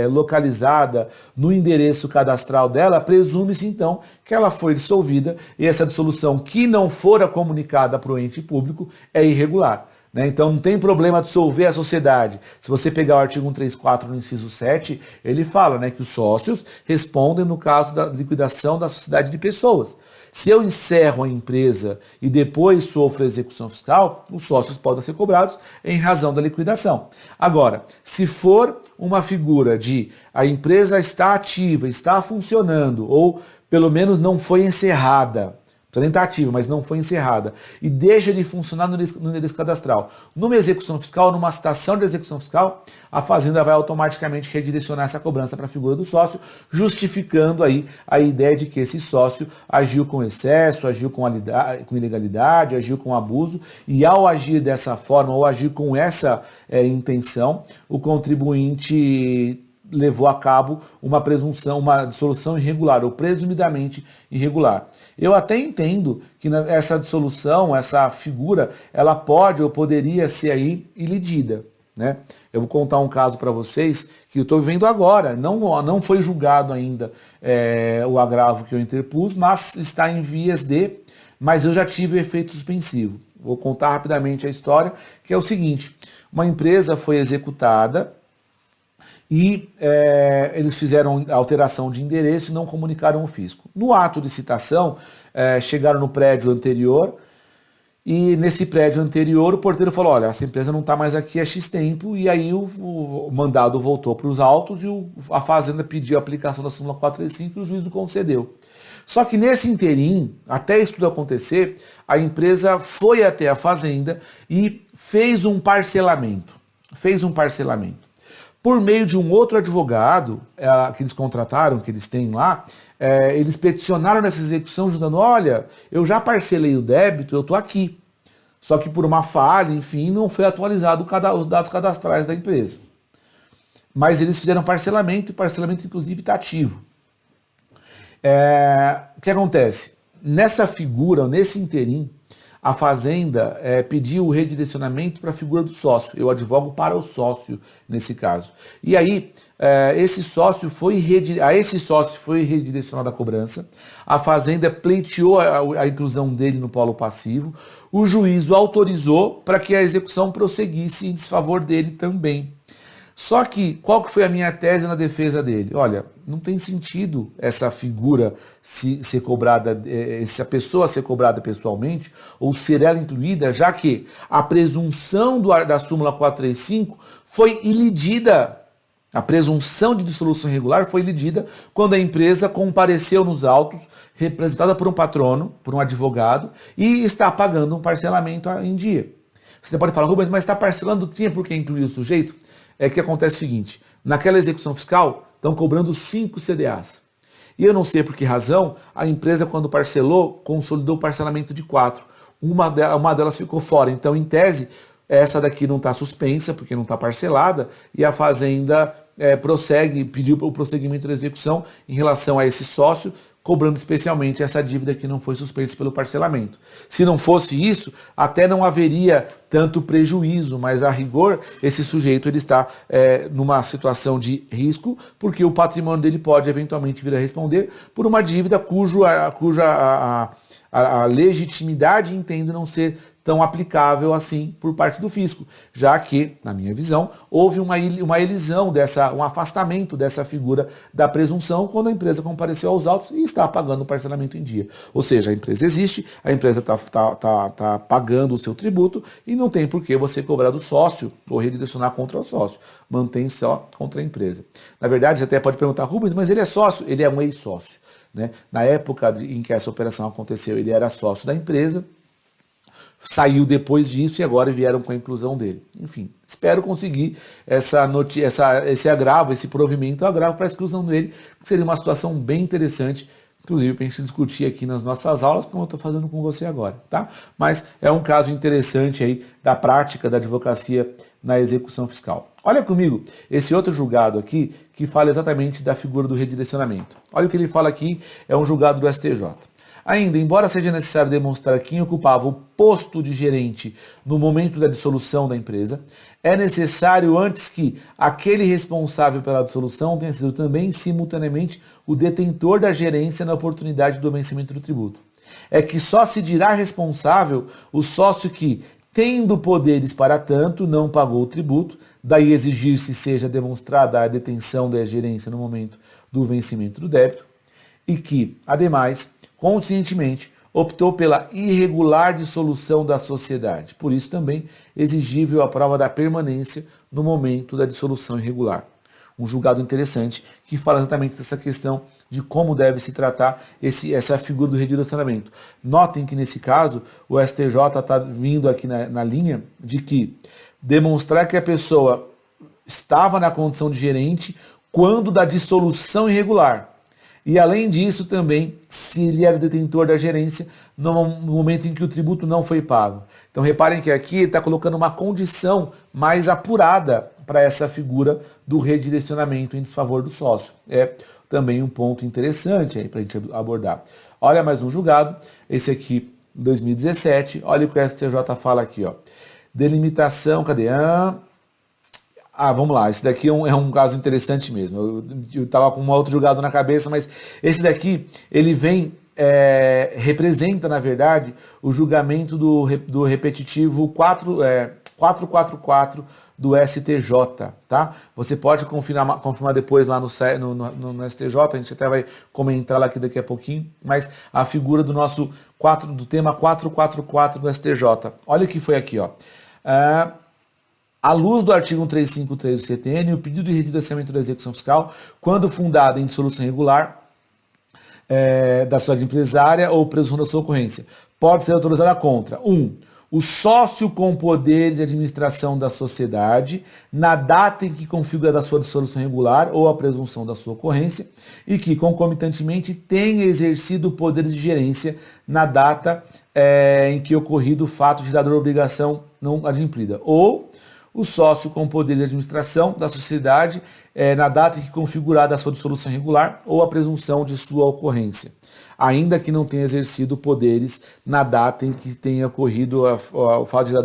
localizada no endereço cadastral dela, presume-se então que ela foi dissolvida e essa dissolução que não fora comunicada para o ente público é irregular. Então não tem problema dissolver a sociedade. Se você pegar o artigo 134 no inciso 7, ele fala que os sócios respondem no caso da liquidação da sociedade de pessoas. Se eu encerro a empresa e depois sofro a execução fiscal, os sócios podem ser cobrados em razão da liquidação. Agora, se for uma figura de a empresa está ativa, está funcionando, ou pelo menos não foi encerrada, nem está ativa, mas não foi encerrada, e deixa de funcionar no endereço cadastral. Numa execução fiscal, numa citação de execução fiscal, a Fazenda vai automaticamente redirecionar essa cobrança para a figura do sócio, justificando aí a ideia de que esse sócio agiu com excesso, agiu com ilegalidade, agiu com abuso, e ao agir dessa forma, ou agir com essa intenção, o contribuinte levou a cabo uma presunção, uma dissolução irregular, ou presumidamente irregular. Eu até entendo que essa dissolução, essa figura, ela pode ou poderia ser aí ilidida. Eu vou contar um caso para vocês que eu estou vivendo agora. Não foi julgado ainda o agravo que eu interpus, mas está em vias mas eu já tive o efeito suspensivo. Vou contar rapidamente a história, que é o seguinte: uma empresa foi executada e eles fizeram alteração de endereço e não comunicaram o fisco. No ato de citação, chegaram no prédio anterior e nesse prédio anterior o porteiro falou: olha, essa empresa não está mais aqui há X tempo, e aí o mandado voltou para os autos e a Fazenda pediu a aplicação da súmula 435 e o juiz não concedeu. Só que nesse interim, até isso tudo acontecer, a empresa foi até a Fazenda e fez um parcelamento. Por meio de um outro advogado que eles contrataram, que eles têm lá, eles peticionaram nessa execução, juntando: olha, eu já parcelei o débito, eu estou aqui. Só que por uma falha, enfim, não foi atualizado os dados cadastrais da empresa. Mas eles fizeram parcelamento, e o parcelamento inclusive está ativo. O que acontece? Nessa figura, nesse interim, a Fazenda pediu o redirecionamento para a figura do sócio. Eu advogo para o sócio nesse caso. E aí, a esse sócio foi redirecionada a cobrança. A Fazenda pleiteou a inclusão dele no polo passivo. O juízo autorizou para que a execução prosseguisse em desfavor dele também. Só que, qual que foi a minha tese na defesa dele? Olha, não tem sentido essa figura ser cobrada, essa pessoa ser cobrada pessoalmente, ou ser ela incluída, já que a presunção da súmula 435 foi ilidida. A presunção de dissolução irregular foi ilidida quando a empresa compareceu nos autos, representada por um patrono, por um advogado, e está pagando um parcelamento em dia. Você pode falar: Rubens, mas está parcelando, tinha por que incluir o sujeito? Que acontece o seguinte: naquela execução fiscal, estão cobrando 5 CDAs. E eu não sei por que razão, a empresa, quando parcelou, consolidou o parcelamento de 4. Uma delas ficou fora. Então, em tese, essa daqui não está suspensa, porque não está parcelada, e a Fazenda pediu o prosseguimento da execução em relação a esse sócio, cobrando especialmente essa dívida que não foi suspensa pelo parcelamento. Se não fosse isso, até não haveria tanto prejuízo, mas a rigor, esse sujeito ele está numa situação de risco, porque o patrimônio dele pode eventualmente vir a responder por uma dívida cuja legitimidade entendo não ser tão aplicável assim por parte do fisco, já que, na minha visão, houve uma elisão, um afastamento dessa figura da presunção quando a empresa compareceu aos autos e está pagando o parcelamento em dia. Ou seja, a empresa existe, a empresa está pagando o seu tributo e não tem por que você cobrar do sócio ou redirecionar contra o sócio. Mantém só contra a empresa. Na verdade, você até pode perguntar: Rubens, mas ele é sócio? Ele é um ex-sócio. Na época em que essa operação aconteceu, ele era sócio da empresa. saiu depois disso e agora vieram com a inclusão dele. Enfim, espero conseguir esse agravo, esse provimento agravo para a exclusão dele, que seria uma situação bem interessante, inclusive para a gente discutir aqui nas nossas aulas, como eu estou fazendo com você agora, tá? Mas é um caso interessante aí da prática da advocacia na execução fiscal. Olha comigo esse outro julgado aqui, que fala exatamente da figura do redirecionamento. Olha o que ele fala aqui, é um julgado do STJ. Ainda, embora seja necessário demonstrar quem ocupava o posto de gerente no momento da dissolução da empresa, é necessário antes que aquele responsável pela dissolução tenha sido também simultaneamente o detentor da gerência na oportunidade do vencimento do tributo. É que só se dirá responsável o sócio que, tendo poderes para tanto, não pagou o tributo, daí exigir-se seja demonstrada a detenção da gerência no momento do vencimento do débito, e que, ademais, conscientemente optou pela irregular dissolução da sociedade. Por isso também exigível a prova da permanência no momento da dissolução irregular. Um julgado interessante que fala exatamente dessa questão de como deve se tratar essa figura do redirecionamento. Notem que nesse caso o STJ está vindo aqui na linha de que demonstrar que a pessoa estava na condição de gerente quando da dissolução irregular. E além disso também, se ele era detentor da gerência no momento em que o tributo não foi pago. Então reparem que aqui ele está colocando uma condição mais apurada para essa figura do redirecionamento em desfavor do sócio. É também um ponto interessante aí para a gente abordar. Olha mais um julgado, esse aqui 2017, olha o que o STJ fala aqui, ó. Delimitação, cadê? Vamos lá, esse daqui é um caso interessante mesmo. Eu estava com um outro julgado na cabeça, mas esse daqui, ele vem, representa, na verdade, o julgamento do repetitivo 444 do STJ, tá? Você pode confirmar depois lá no STJ, a gente até vai comentar lá aqui daqui a pouquinho, mas a figura do tema 444 do STJ. Olha o que foi aqui, ó. À luz do artigo 1353 do CTN, o pedido de redirecionamento da execução fiscal, quando fundado em dissolução regular da sociedade empresária ou presunção da sua ocorrência, pode ser autorizada contra 1. O sócio com poderes de administração da sociedade, na data em que configura da sua dissolução regular ou a presunção da sua ocorrência, e que, concomitantemente, tenha exercido poderes de gerência na data em que ocorrido o fato de dar obrigação não adimplida. Ou o sócio com poder de administração da sociedade na data em que configurada a sua dissolução regular ou a presunção de sua ocorrência, ainda que não tenha exercido poderes na data em que tenha ocorrido o fato de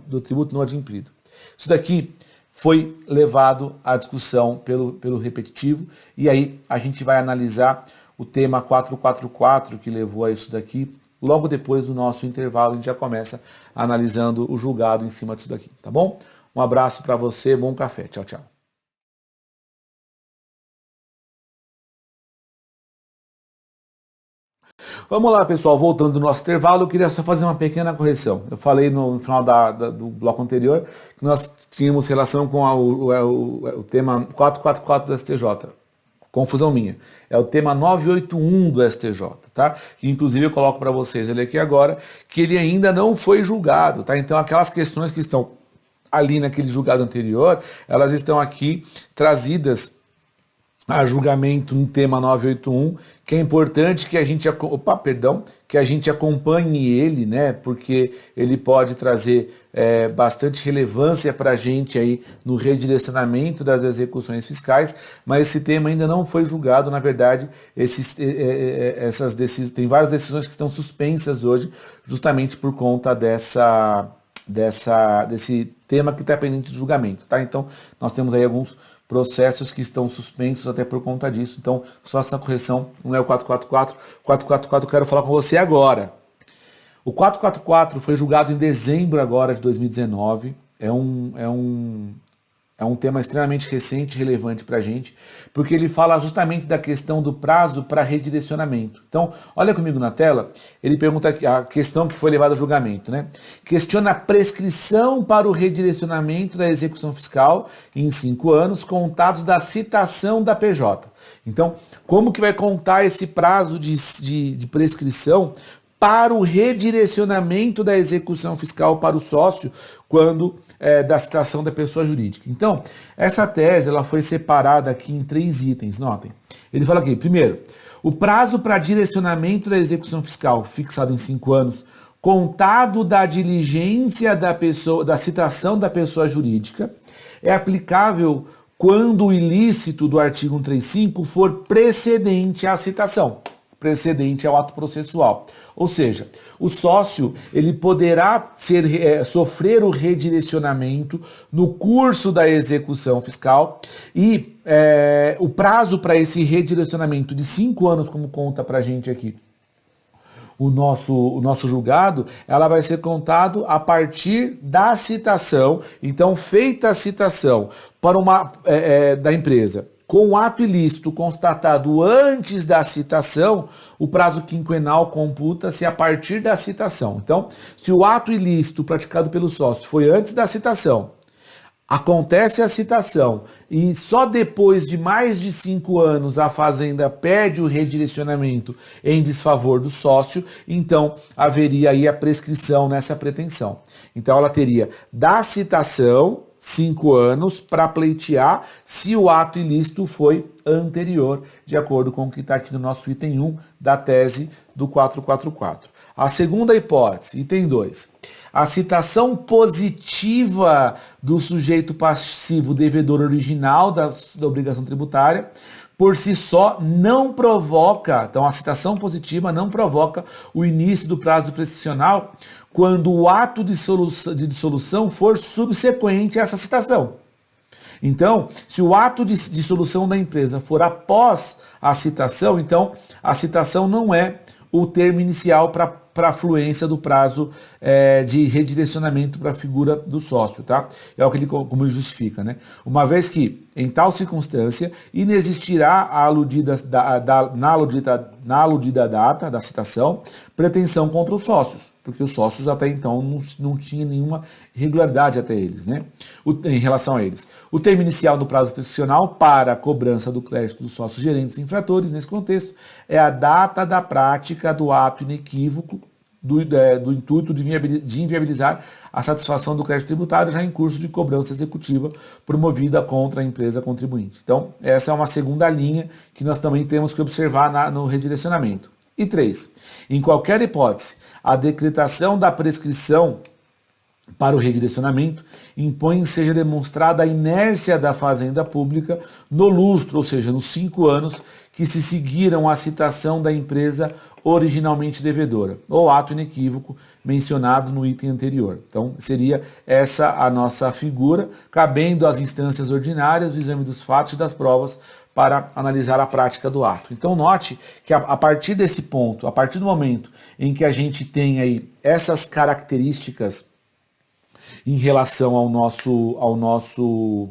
do tributo não adimplido. Isso daqui foi levado à discussão pelo repetitivo, e aí a gente vai analisar o tema 444 que levou a isso daqui. Logo depois do nosso intervalo, a gente já começa analisando o julgado em cima disso daqui, tá bom? Um abraço para você, bom café. Tchau, tchau. Vamos lá, pessoal, voltando do nosso intervalo, eu queria só fazer uma pequena correção. Eu falei no final do bloco anterior que nós tínhamos relação com o tema 444 do STJ. Confusão minha. É o tema 981 do STJ, tá? Que inclusive eu coloco para vocês ele aqui agora, que ele ainda não foi julgado, tá? Então aquelas questões que estão ali naquele julgado anterior, elas estão aqui trazidas a julgamento no tema 981, que é importante que a gente acompanhe ele, né? Porque ele pode trazer bastante relevância para a gente aí no redirecionamento das execuções fiscais, mas esse tema ainda não foi julgado. Na verdade, tem várias decisões que estão suspensas hoje, justamente por conta desse tema que está pendente de julgamento, tá? Então, nós temos aí alguns processos que estão suspensos até por conta disso. Então, só essa correção, não é o 444. 444 eu quero falar com você agora. O 444 foi julgado em dezembro agora de 2019. É um tema extremamente recente e relevante para a gente, porque ele fala justamente da questão do prazo para redirecionamento. Então, olha comigo na tela, ele pergunta a questão que foi levada a julgamento, né? Questiona a prescrição para o redirecionamento da execução fiscal em 5 anos, contados da citação da PJ. Então, como que vai contar esse prazo de prescrição para o redirecionamento da execução fiscal para o sócio quando da citação da pessoa jurídica. Então, essa tese ela foi separada aqui em 3 itens, notem. Ele fala aqui, primeiro, o prazo para direcionamento da execução fiscal, fixado em 5 anos, contado da diligência da citação da pessoa jurídica, é aplicável quando o ilícito do artigo 135 for precedente à citação, precedente ao ato processual. Ou seja, o sócio ele poderá sofrer o redirecionamento no curso da execução fiscal e o prazo para esse redirecionamento de 5 anos, como conta para a gente aqui o nosso julgado, ela vai ser contado a partir da citação. Então, feita a citação para da empresa com o ato ilícito constatado antes da citação, o prazo quinquenal computa-se a partir da citação. Então, se o ato ilícito praticado pelo sócio foi antes da citação, acontece a citação e só depois de mais de 5 anos a fazenda pede o redirecionamento em desfavor do sócio, então haveria aí a prescrição nessa pretensão. Então ela teria da citação 5 anos para pleitear se o ato ilícito foi anterior, de acordo com o que está aqui no nosso item 1 da tese do 444. A segunda hipótese, item 2. A citação positiva do sujeito passivo devedor original da obrigação tributária, por si só, não provoca, então a citação positiva não provoca o início do prazo prescricional quando o ato de dissolução for subsequente a essa citação. Então, se o ato de dissolução da empresa for após a citação, então a citação não é o termo inicial para a fluência do prazo de redirecionamento para a figura do sócio, tá? É o que como ele justifica, né? Uma vez que, em tal circunstância, inexistirá na aludida data da citação, pretensão contra os sócios, porque os sócios até então não tinham nenhuma irregularidade até eles, né? Em relação a eles. O termo inicial do prazo prescricional para a cobrança do crédito dos sócios gerentes e infratores, nesse contexto, é a data da prática do ato inequívoco do intuito de inviabilizar a satisfação do crédito tributário já em curso de cobrança executiva promovida contra a empresa contribuinte. Então, essa é uma segunda linha que nós também temos que observar no redirecionamento. E 3. Em qualquer hipótese, a decretação da prescrição para o redirecionamento impõe seja demonstrada a inércia da fazenda pública no lustro, ou seja, nos 5 anos que se seguiram à citação da empresa originalmente devedora, ou ato inequívoco mencionado no item anterior. Então, seria essa a nossa figura, cabendo às instâncias ordinárias o exame dos fatos e das provas para analisar a prática do ato. Então, note que a partir desse ponto, a partir do momento em que a gente tem aí essas características em relação ao nosso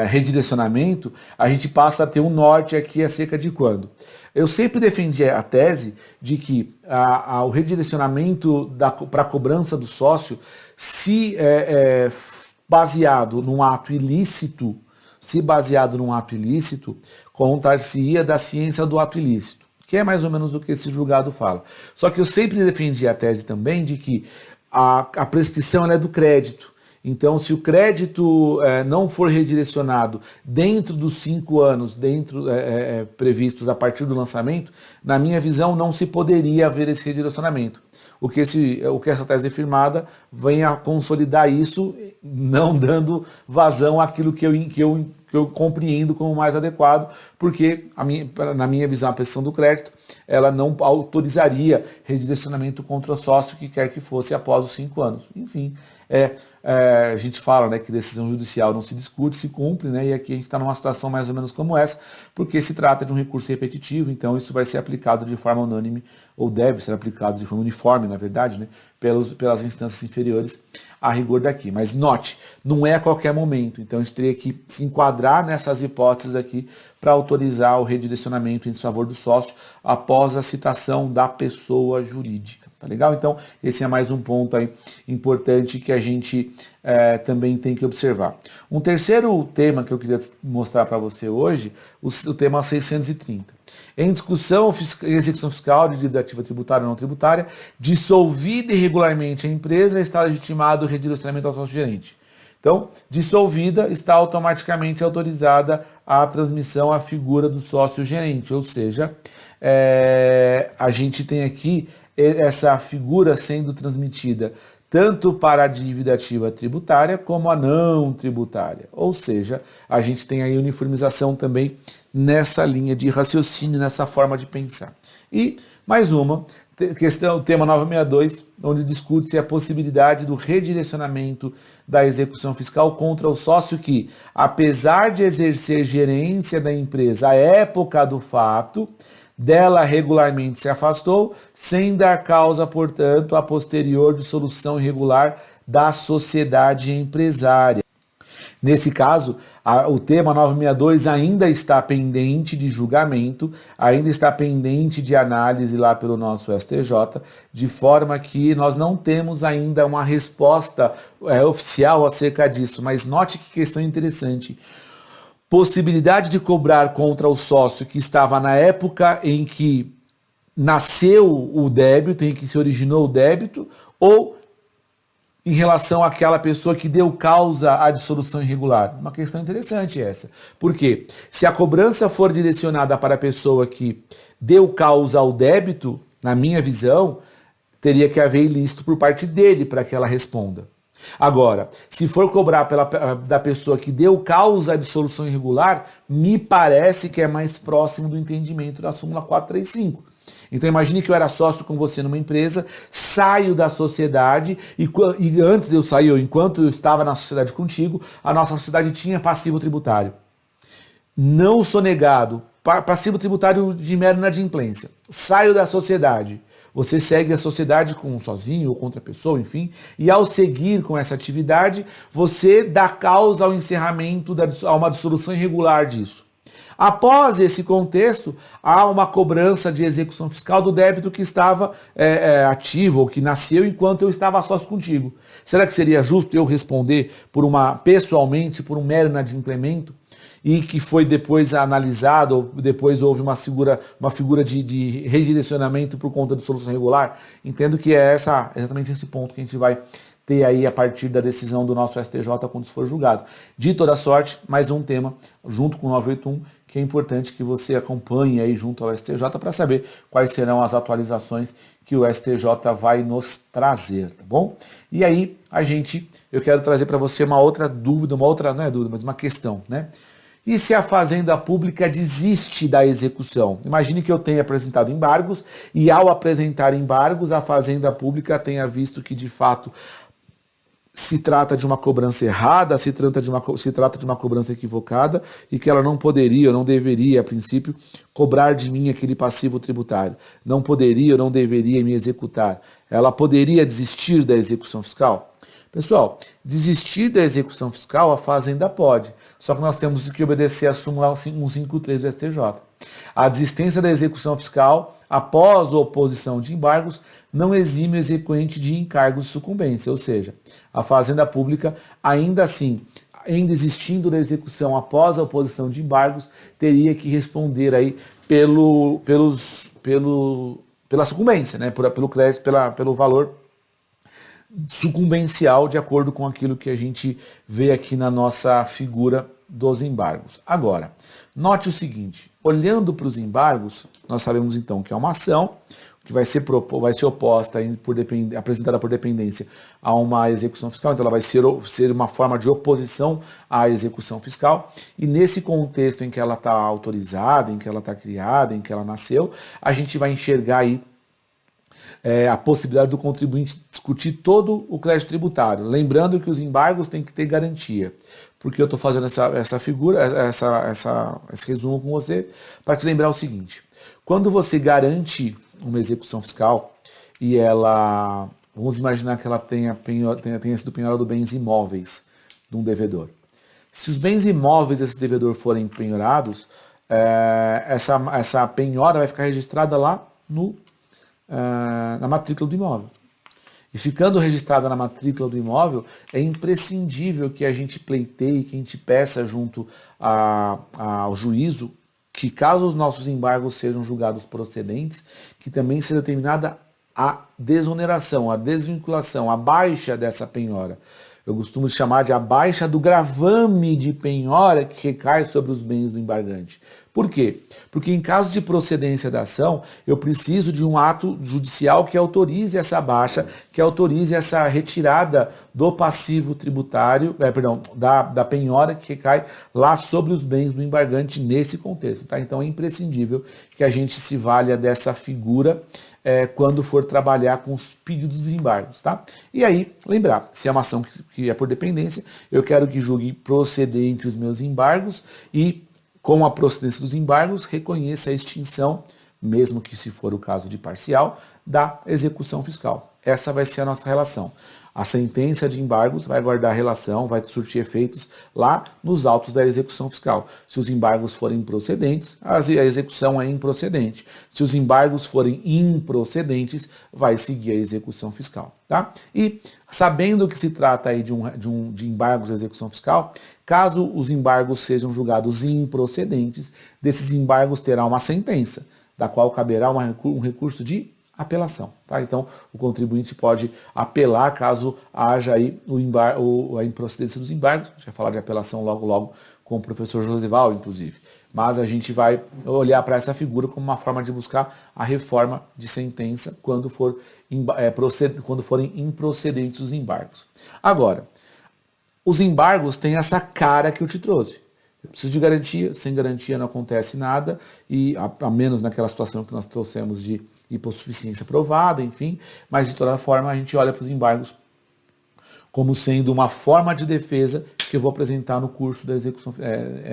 redirecionamento, a gente passa a ter um norte aqui acerca de quando. Eu sempre defendi a tese de que o redirecionamento para a cobrança do sócio, se baseado num ato ilícito, contar-se-ia da ciência do ato ilícito, que é mais ou menos o que esse julgado fala. Só que eu sempre defendi a tese também de que a prescrição ela é do crédito. Então, se o crédito não for redirecionado dentro dos 5 anos previstos a partir do lançamento, na minha visão, não se poderia haver esse redirecionamento. O que essa tese afirmada vem a consolidar isso, não dando vazão àquilo que eu compreendo como mais adequado, porque na minha visão, a prescrição do crédito, ela não autorizaria redirecionamento contra o sócio que quer que fosse após os 5 anos. Enfim, a gente fala, né, que decisão judicial não se discute, se cumpre, né, e aqui a gente está numa situação mais ou menos como essa, porque se trata de um recurso repetitivo, então isso vai ser aplicado de forma unânime, ou deve ser aplicado de forma uniforme, na verdade, né, pelas instâncias inferiores a rigor daqui. Mas note, não é a qualquer momento, então a gente teria que se enquadrar nessas hipóteses aqui para autorizar o redirecionamento em desfavor do sócio após a citação da pessoa jurídica. Tá? Tá legal? Então, esse é mais um ponto aí importante que a gente também tem que observar. Um terceiro tema que eu queria mostrar para você hoje, o tema 630. Em discussão, execução fiscal de dívida ativa tributária ou não tributária, dissolvida irregularmente a empresa, está legitimado o redirecionamento ao sócio-gerente. Então, dissolvida, está automaticamente autorizada a transmissão à figura do sócio-gerente, ou seja, a gente tem aqui essa figura sendo transmitida tanto para a dívida ativa tributária como a não tributária. Ou seja, a gente tem aí uniformização também nessa linha de raciocínio, nessa forma de pensar. E mais uma, questão, tema 962, onde discute-se a possibilidade do redirecionamento da execução fiscal contra o sócio que, apesar de exercer gerência da empresa à época do fato, dela regularmente se afastou, sem dar causa, portanto, à posterior dissolução irregular da sociedade empresária. Nesse caso, o tema 962 ainda está pendente de julgamento, ainda está pendente de análise lá pelo nosso STJ, de forma que nós não temos ainda uma resposta oficial acerca disso. Mas note que questão interessante. Possibilidade de cobrar contra o sócio que estava na época em que nasceu o débito, em que se originou o débito, ou em relação àquela pessoa que deu causa à dissolução irregular. Uma questão interessante essa. Por quê? Se a cobrança for direcionada para a pessoa que deu causa ao débito, na minha visão, teria que haver ilícito por parte dele para que ela responda. Agora, se for cobrar da pessoa que deu causa à dissolução irregular, me parece que é mais próximo do entendimento da súmula 435. Então imagine que eu era sócio com você numa empresa, saio da sociedade e antes de eu sair, enquanto eu estava na sociedade contigo, a nossa sociedade tinha passivo tributário. Não sonegado, passivo tributário de mera inadimplência. Saio da sociedade. Você segue a sociedade com sozinho ou com outra pessoa, enfim, e ao seguir com essa atividade, você dá causa ao encerramento, a uma dissolução irregular disso. Após esse contexto, há uma cobrança de execução fiscal do débito que estava ativo ou que nasceu enquanto eu estava sócio contigo. Será que seria justo eu responder pessoalmente por um mero inadimplemento e que foi depois analisado, ou depois houve uma figura de redirecionamento por conta de solução regular? Entendo que é exatamente esse ponto que a gente vai ter aí a partir da decisão do nosso STJ quando isso for julgado. De toda sorte, mais um tema, junto com o 981, que é importante que você acompanhe aí junto ao STJ para saber quais serão as atualizações que o STJ vai nos trazer, tá bom? E aí, eu quero trazer para você uma outra dúvida, não é dúvida, mas uma questão, né? E se a Fazenda Pública desiste da execução? Imagine que eu tenha apresentado embargos e ao apresentar embargos, a Fazenda Pública tenha visto que de fato se trata de uma cobrança errada, se trata de uma cobrança equivocada e que ela não poderia, ou não deveria, a princípio, cobrar de mim aquele passivo tributário. Não poderia ou não deveria me executar. Ela poderia desistir da execução fiscal? Pessoal, desistir da execução fiscal a Fazenda pode, só que nós temos que obedecer a súmula 153 do STJ. A desistência da execução fiscal, após a oposição de embargos, não exime o exequente de encargos de sucumbência, ou seja, a Fazenda Pública, ainda assim, em desistindo da execução após a oposição de embargos, teria que responder aí pela sucumbência, né? Pelo crédito, pelo valor sucumbencial, de acordo com aquilo que a gente vê aqui na nossa figura dos embargos. Agora, note o seguinte, olhando para os embargos, nós sabemos então que é uma ação que vai ser oposta, apresentada por dependência a uma execução fiscal, então ela vai ser uma forma de oposição à execução fiscal, e nesse contexto em que ela está autorizada, em que ela está criada, em que ela nasceu, a gente vai enxergar aí a possibilidade do contribuinte discutir todo o crédito tributário. Lembrando que os embargos têm que ter garantia. Porque eu estou fazendo essa figura, esse resumo com você, para te lembrar o seguinte. Quando você garante uma execução fiscal e ela, vamos imaginar que ela tenha sido penhorado bens imóveis de um devedor. Se os bens imóveis desse devedor forem penhorados, essa penhora vai ficar registrada lá no na matrícula do imóvel. E ficando registrada na matrícula do imóvel, é imprescindível que a gente pleiteie, que a gente peça junto ao juízo, que caso os nossos embargos sejam julgados procedentes, que também seja determinada a desoneração, a desvinculação, a baixa dessa penhora. Eu costumo chamar de a baixa do gravame de penhora que recai sobre os bens do embargante. Por quê? Porque em caso de procedência da ação, eu preciso de um ato judicial que autorize essa baixa, que autorize essa retirada do passivo tributário, da penhora que recai lá sobre os bens do embargante nesse contexto. Tá? Então é imprescindível que a gente se valha dessa figura quando for trabalhar com os pedidos de embargos, tá? E aí, lembrar, se é uma ação que é por dependência, eu quero que julgue procedente os meus embargos e, com a procedência dos embargos, reconheça a extinção, mesmo que se for o caso de parcial, da execução fiscal. Essa vai ser a nossa relação. A sentença de embargos vai guardar relação, vai surtir efeitos lá nos autos da execução fiscal. Se os embargos forem procedentes, a execução é improcedente. Se os embargos forem improcedentes, vai seguir a execução fiscal. Tá? E sabendo que se trata aí de embargos de execução fiscal, caso os embargos sejam julgados improcedentes, desses embargos terá uma sentença, da qual caberá um recurso de apelação. Tá? Então, o contribuinte pode apelar caso haja aí a improcedência dos embargos. A gente vai falar de apelação logo com o professor Josival, inclusive. Mas a gente vai olhar para essa figura como uma forma de buscar a reforma de sentença quando forem improcedentes os embargos. Agora, os embargos têm essa cara que eu te trouxe. Eu preciso de garantia, sem garantia não acontece nada, e a menos naquela situação que nós trouxemos de hipossuficiência provada, enfim, mas de toda forma a gente olha para os embargos como sendo uma forma de defesa que eu vou apresentar no curso da execução,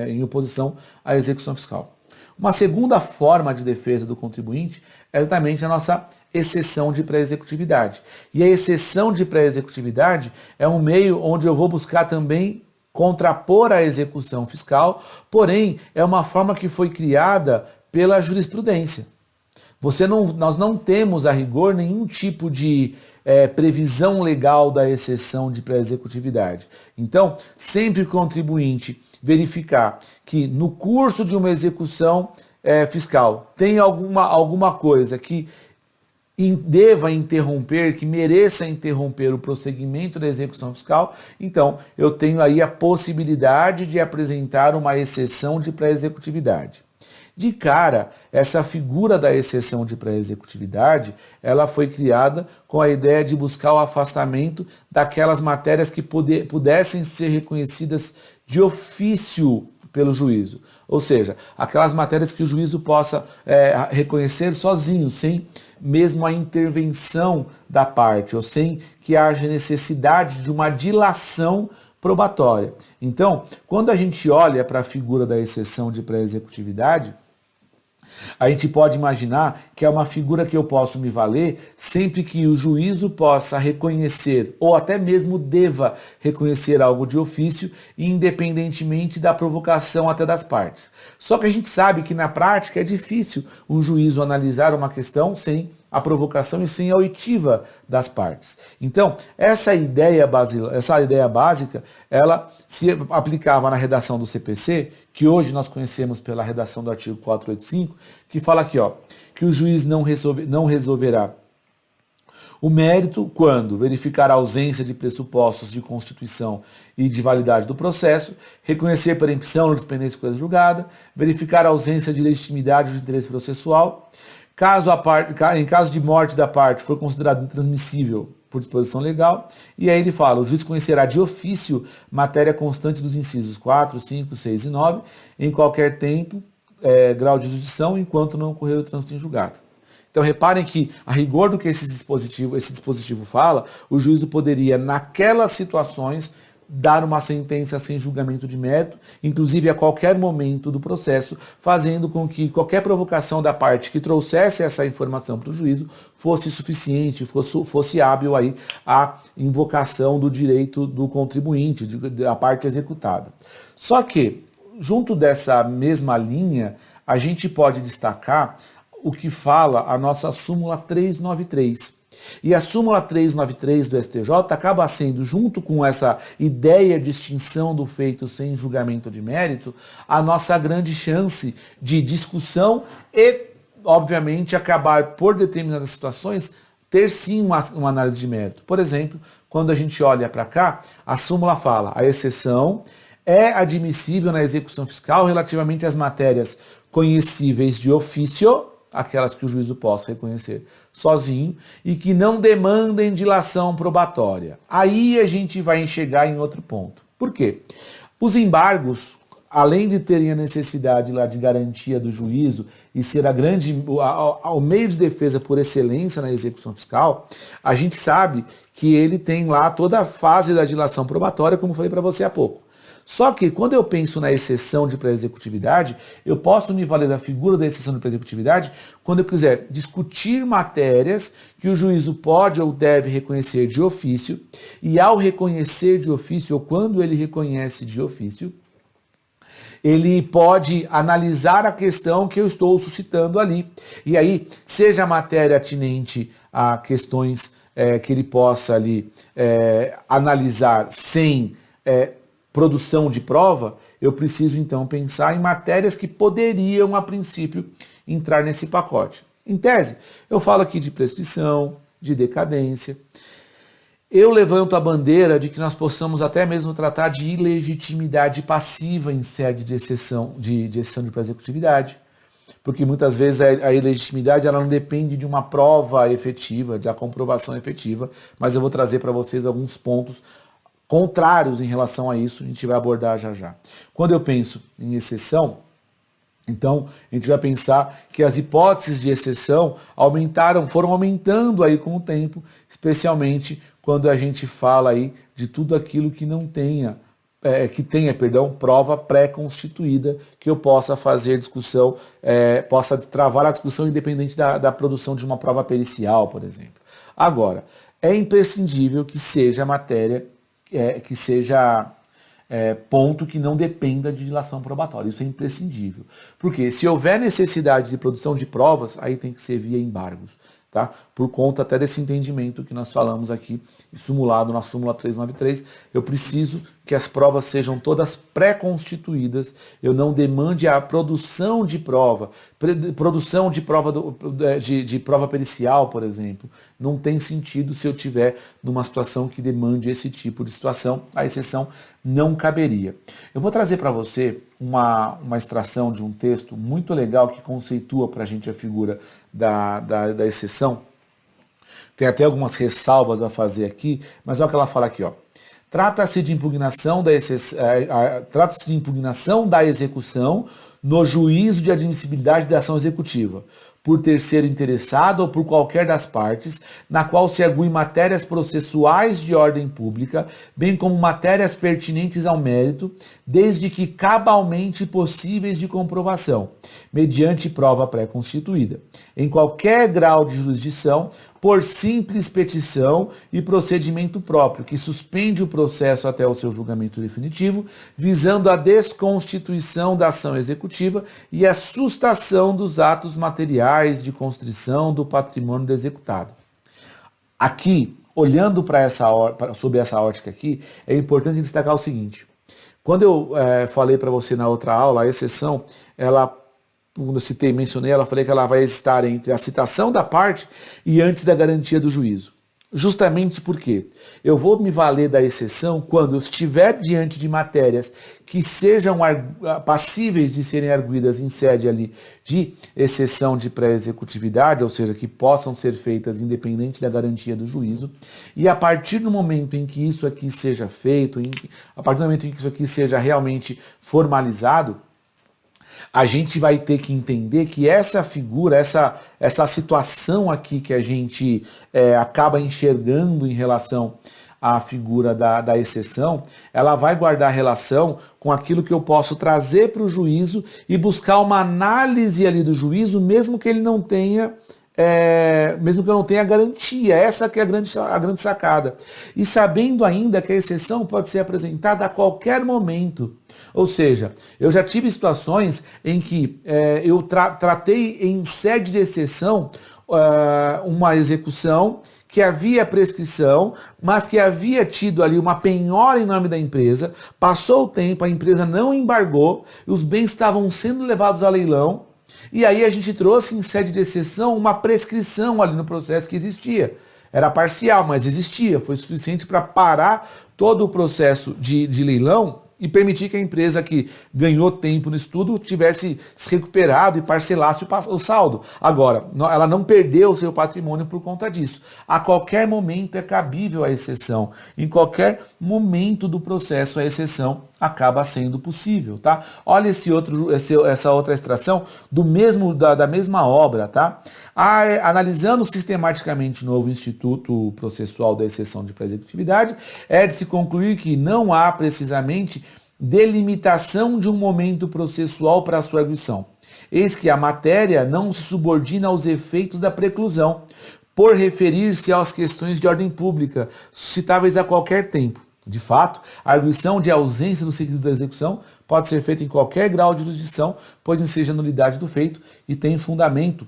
em oposição à execução fiscal. Uma segunda forma de defesa do contribuinte é exatamente a nossa exceção de pré-executividade. E a exceção de pré-executividade é um meio onde eu vou buscar também contrapor a execução fiscal, porém é uma forma que foi criada pela jurisprudência. Nós não temos, a rigor, nenhum tipo de previsão legal da exceção de pré-executividade. Então, sempre que o contribuinte verificar que no curso de uma execução fiscal tem alguma coisa que deva interromper, que mereça interromper o prosseguimento da execução fiscal, então eu tenho aí a possibilidade de apresentar uma exceção de pré-executividade. De cara, essa figura da exceção de pré-executividade, ela foi criada com a ideia de buscar o afastamento daquelas matérias que pudessem ser reconhecidas de ofício pelo juízo. Ou seja, aquelas matérias que o juízo possa reconhecer sozinho, sem mesmo a intervenção da parte, ou sem que haja necessidade de uma dilação probatória. Então, quando a gente olha para a figura da exceção de pré-executividade, a gente pode imaginar que é uma figura que eu posso me valer sempre que o juízo possa reconhecer, ou até mesmo deva reconhecer algo de ofício, independentemente da provocação até das partes. Só que a gente sabe que na prática é difícil um juízo analisar uma questão sem a provocação e sem a oitiva das partes. Então, essa ideia básica, ela se aplicava na redação do CPC, que hoje nós conhecemos pela redação do artigo 485, que fala aqui, que o juiz não resolverá o mérito quando verificar a ausência de pressupostos de constituição e de validade do processo, reconhecer perempção ou dispendência de coisa julgada, verificar a ausência de legitimidade ou de interesse processual, em caso de morte da parte, for considerado intransmissível por disposição legal, e aí ele fala, o juiz conhecerá de ofício matéria constante dos incisos 4, 5, 6 e 9, em qualquer tempo, grau de jurisdição, enquanto não ocorrer o trânsito em julgado. Então reparem que, a rigor do que esse dispositivo fala, o juízo poderia, naquelas situações, dar uma sentença sem julgamento de mérito, inclusive a qualquer momento do processo, fazendo com que qualquer provocação da parte que trouxesse essa informação para o juízo fosse suficiente, fosse hábil aí a invocação do direito do contribuinte, da parte executada. Só que, junto dessa mesma linha, a gente pode destacar o que fala a nossa súmula 393. E a súmula 393 do STJ acaba sendo, junto com essa ideia de extinção do feito sem julgamento de mérito, a nossa grande chance de discussão e, obviamente, acabar por determinadas situações ter sim uma análise de mérito. Por exemplo, quando a gente olha para cá, a súmula fala: a exceção é admissível na execução fiscal relativamente às matérias conhecíveis de ofício, aquelas que o juízo possa reconhecer sozinho, e que não demandem dilação probatória. Aí a gente vai chegar em outro ponto. Por quê? Os embargos, além de terem a necessidade lá de garantia do juízo e ser o meio de defesa por excelência na execução fiscal, a gente sabe que ele tem lá toda a fase da dilação probatória, como eu falei para você há pouco. Só que quando eu penso na exceção de pré-executividade, eu posso me valer da figura da exceção de pré-executividade quando eu quiser discutir matérias que o juízo pode ou deve reconhecer de ofício, e ao reconhecer de ofício, ou quando ele reconhece de ofício, ele pode analisar a questão que eu estou suscitando ali. E aí, seja a matéria atinente a questões que ele possa ali analisar sem produção de prova, eu preciso então pensar em matérias que poderiam, a princípio, entrar nesse pacote. Em tese, eu falo aqui de prescrição, de decadência. Eu levanto a bandeira de que nós possamos até mesmo tratar de ilegitimidade passiva em sede de exceção de pré-executividade, porque muitas vezes a ilegitimidade ela não depende de uma prova efetiva, da comprovação efetiva, mas eu vou trazer para vocês alguns pontos contrários em relação a isso, a gente vai abordar já já. Quando eu penso em exceção, então a gente vai pensar que as hipóteses de exceção foram aumentando aí com o tempo, especialmente quando a gente fala aí de tudo aquilo que não tenha, prova pré-constituída, que eu possa fazer discussão, possa travar a discussão independente da produção de uma prova pericial, por exemplo. Agora, é imprescindível que seja matéria que seja ponto que não dependa de dilação probatória. Isso é imprescindível. Porque se houver necessidade de produção de provas, aí tem que ser via embargos. Tá? Por conta até desse entendimento que nós falamos aqui, simulado na súmula 393, eu preciso que as provas sejam todas pré-constituídas, eu não demande a produção de prova, de prova pericial, por exemplo. Não tem sentido se eu tiver numa situação que demande esse tipo de situação, a exceção não caberia. Eu vou trazer para você uma extração de um texto muito legal que conceitua para a gente a figura da exceção. Tem até algumas ressalvas a fazer aqui, mas olha o que ela fala aqui, ó. Trata-se de impugnação da execução no juízo de admissibilidade da ação executiva, por terceiro interessado ou por qualquer das partes, na qual se arguem matérias processuais de ordem pública, bem como matérias pertinentes ao mérito, desde que cabalmente possíveis de comprovação, mediante prova pré-constituída, em qualquer grau de jurisdição, por simples petição e procedimento próprio, que suspende o processo até o seu julgamento definitivo, visando a desconstituição da ação executiva e a sustação dos atos materiais de constrição do patrimônio do executado. Aqui, olhando sob essa ótica aqui, é importante destacar o seguinte. Quando eu falei para você na outra aula, a exceção, quando eu mencionei, ela falei que ela vai estar entre a citação da parte e antes da garantia do juízo. Justamente porque eu vou me valer da exceção quando eu estiver diante de matérias que sejam passíveis de serem arguidas em sede ali de exceção de pré-executividade, ou seja, que possam ser feitas independente da garantia do juízo, e a partir do momento em que isso aqui seja feito, a partir do momento em que isso aqui seja realmente formalizado, a gente vai ter que entender que essa figura, essa situação aqui que a gente acaba enxergando em relação à figura da exceção, ela vai guardar relação com aquilo que eu posso trazer para o juízo e buscar uma análise ali do juízo, mesmo que ele não tenha mesmo que eu não tenha garantia. Essa que é a grande sacada. E sabendo ainda que a exceção pode ser apresentada a qualquer momento. Ou seja, eu já tive situações em que eu tratei em sede de exceção uma execução que havia prescrição, mas que havia tido ali uma penhora em nome da empresa, passou o tempo, a empresa não embargou, os bens estavam sendo levados a leilão, e aí a gente trouxe em sede de exceção uma prescrição ali no processo que existia. Era parcial, mas existia, foi suficiente para parar todo o processo de leilão e permitir que a empresa que ganhou tempo no estudo tivesse se recuperado e parcelasse o saldo. Agora, ela não perdeu o seu patrimônio por conta disso. A qualquer momento é cabível a exceção. Em qualquer momento do processo a exceção acaba sendo possível, tá? Olha essa outra extração da mesma obra, tá? Analisando sistematicamente o novo Instituto Processual da Exceção de Pré-Executividade, é de se concluir que não há precisamente delimitação de um momento processual para a sua arguição. Eis que a matéria não se subordina aos efeitos da preclusão, por referir-se às questões de ordem pública, suscitáveis a qualquer tempo. De fato, a arguição de ausência dos requisitos da execução pode ser feita em qualquer grau de jurisdição, pois enseja a nulidade do feito e tem fundamento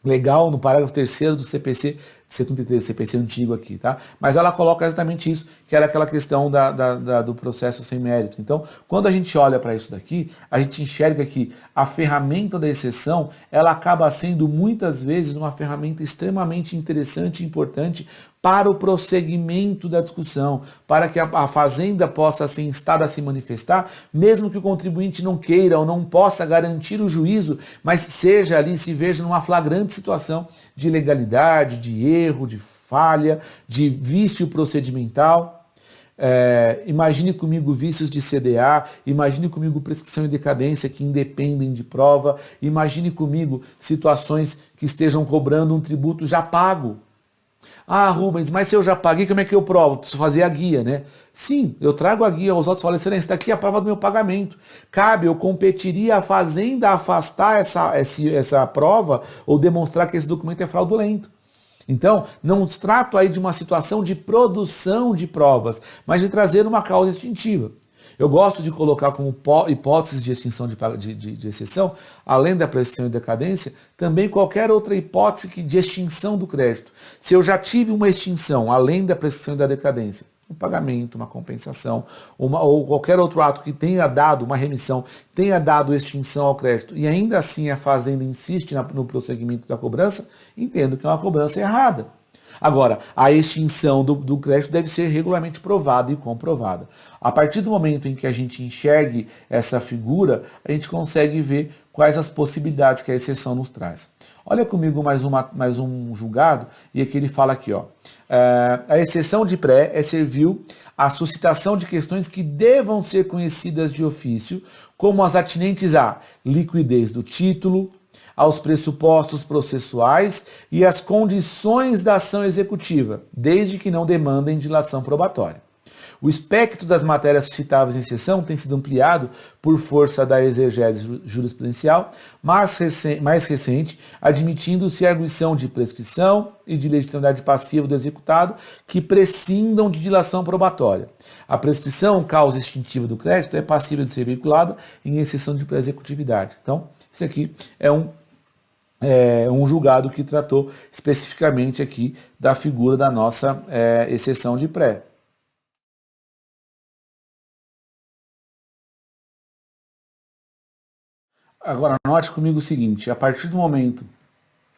legal no parágrafo 3º do CPC 73, CPC antigo aqui, tá? Mas ela coloca exatamente isso, que era aquela questão do processo sem mérito. Então, quando a gente olha para isso daqui, a gente enxerga que a ferramenta da exceção, ela acaba sendo muitas vezes uma ferramenta extremamente interessante e importante para o prosseguimento da discussão, para que a fazenda possa ser instada a se manifestar, mesmo que o contribuinte não queira ou não possa garantir o juízo, mas seja ali, se veja numa flagrante situação de ilegalidade, de erro, de falha, de vício procedimental. Imagine comigo vícios de CDA, imagine comigo prescrição e decadência que independem de prova, imagine comigo situações que estejam cobrando um tributo já pago. Ah, Rubens, mas se eu já paguei, como é que eu provo? Preciso fazer a guia, né? Sim, eu trago a guia aos autos e falo, excelência, está aqui a prova do meu pagamento. Cabe, eu competiria a fazenda afastar essa prova ou demonstrar que esse documento é fraudulento. Então, não se trata aí de uma situação de produção de provas, mas de trazer uma causa extintiva. Eu gosto de colocar como hipóteses de extinção de exceção, além da prescrição e decadência, também qualquer outra hipótese de extinção do crédito. Se eu já tive uma extinção, além da prescrição e da decadência, um pagamento, uma compensação, ou qualquer outro ato que tenha dado, uma remissão, tenha dado extinção ao crédito, e ainda assim a fazenda insiste no prosseguimento da cobrança, entendo que é uma cobrança errada. Agora, a extinção do crédito deve ser regularmente provada e comprovada. A partir do momento em que a gente enxergue essa figura, a gente consegue ver quais as possibilidades que a exceção nos traz. Olha comigo mais um julgado, e aqui ele fala aqui, ó. A exceção de pré é servil à suscitação de questões que devam ser conhecidas de ofício, como as atinentes à liquidez do título, aos pressupostos processuais e às condições da ação executiva, desde que não demandem dilação probatória. O espectro das matérias suscitáveis em exceção tem sido ampliado por força da exegese jurisprudencial mais recente, admitindo-se a arguição de prescrição e de legitimidade passiva do executado que prescindam de dilação probatória. A prescrição, causa extintiva do crédito, é passível de ser veiculada em exceção de pré-executividade. Então, isso aqui é um julgado que tratou especificamente aqui da figura da nossa exceção de pré. Agora, note comigo o seguinte, a partir do momento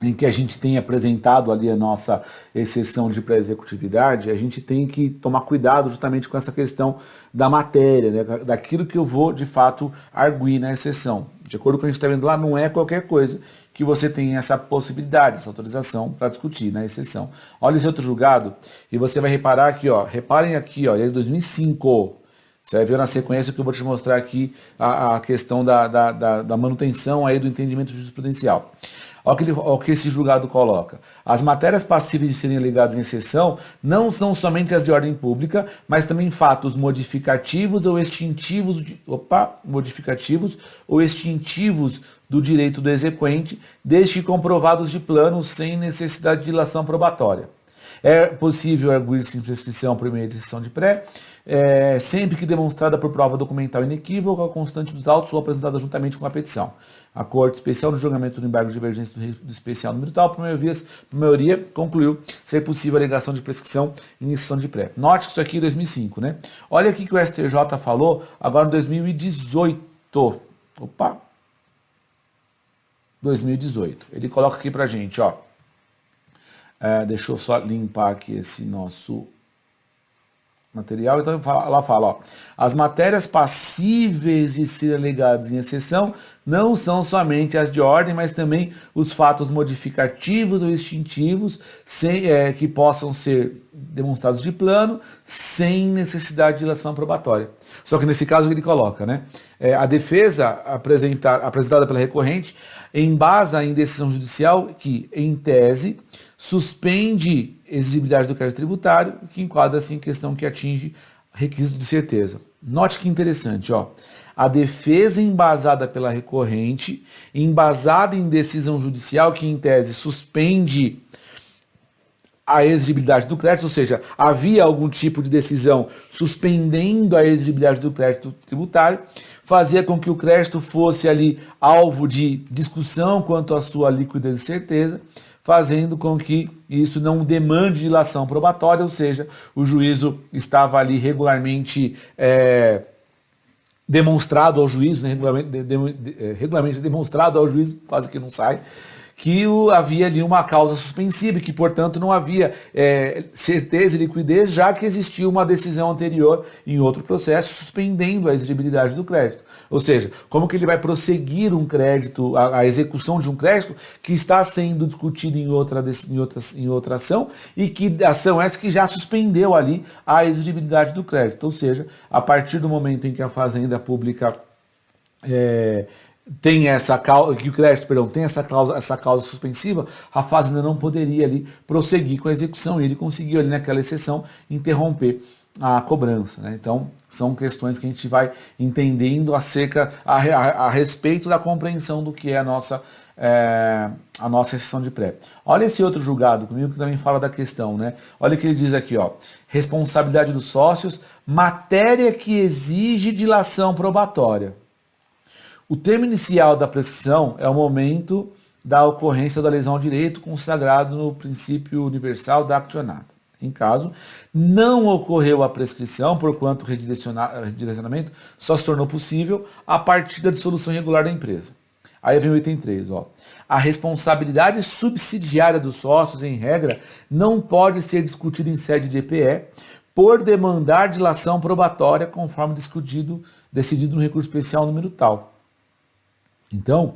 em que a gente tem apresentado ali a nossa exceção de pré-executividade, a gente tem que tomar cuidado justamente com essa questão da matéria, né, daquilo que eu vou, de fato, arguir na exceção. De acordo com o que a gente está vendo lá, não é qualquer coisa que você tem essa possibilidade, essa autorização para discutir na exceção. Olha esse outro julgado e você vai reparar aqui, ó, reparem aqui, ó, ele é de 2005. Você vai ver na sequência que eu vou te mostrar aqui a questão da manutenção aí do entendimento jurisprudencial. Olha o que esse julgado coloca. As matérias passíveis de serem alegadas em exceção não são somente as de ordem pública, mas também fatos modificativos ou extintivos do direito do exequente, desde que comprovados de plano sem necessidade de dilação probatória. É possível arguir-se em prescrição por meio de sessão de pré, sempre que demonstrada por prova documental inequívoca ou constante dos autos ou apresentada juntamente com a petição. A Corte Especial no julgamento do embargo de divergência do especial número tal, por maioria, concluiu ser possível a alegação de prescrição em sessão de pré. Note que isso aqui é 2005, né? Olha aqui que o STJ falou agora em 2018. 2018. Ele coloca aqui pra gente, ó. Deixa eu só limpar aqui esse nosso material. Então ela fala, ó, as matérias passíveis de ser alegadas em exceção não são somente as de ordem, mas também os fatos modificativos ou extintivos que possam ser demonstrados de plano sem necessidade de dilação probatória. Só que nesse caso ele coloca, né? A defesa apresentada pela recorrente embasa em decisão judicial que, em tese, suspende exigibilidade do crédito tributário, que enquadra assim questão que atinge requisito de certeza. Note que interessante, ó. A defesa embasada pela recorrente, embasada em decisão judicial que em tese suspende a exigibilidade do crédito, ou seja, havia algum tipo de decisão suspendendo a exigibilidade do crédito tributário, fazia com que o crédito fosse ali alvo de discussão quanto à sua liquidez e certeza, fazendo com que isso não demande dilação probatória, ou seja, o juízo estava ali regularmente demonstrado ao juízo, né, regularmente demonstrado ao juízo, quase que não sai, que havia ali uma causa suspensiva, que, portanto, não havia certeza e liquidez, já que existia uma decisão anterior em outro processo suspendendo a exigibilidade do crédito. Ou seja, como que ele vai prosseguir um crédito, a execução de um crédito que está sendo discutido em outra ação e que ação essa que já suspendeu ali a exigibilidade do crédito. Ou seja, a partir do momento em que a Fazenda Pública tem essa causa, que o crédito, tem essa causa suspensiva, a Fazenda não poderia ali prosseguir com a execução, e ele conseguiu ali naquela exceção interromper a cobrança, né? Então, são questões que a gente vai entendendo a respeito da compreensão do que é a nossa exceção de pré. Olha esse outro julgado comigo que também fala da questão, né? Olha o que ele diz aqui, ó. Responsabilidade dos sócios, matéria que exige dilação probatória. O termo inicial da prescrição é o momento da ocorrência da lesão ao direito consagrado no princípio universal da accionata. Em caso, não ocorreu a prescrição, porquanto o redirecionamento só se tornou possível a partir da dissolução irregular da empresa. Aí vem o item 3, ó. A responsabilidade subsidiária dos sócios, em regra, não pode ser discutida em sede de EPE, por demandar dilação probatória, conforme decidido no recurso especial número tal. Então,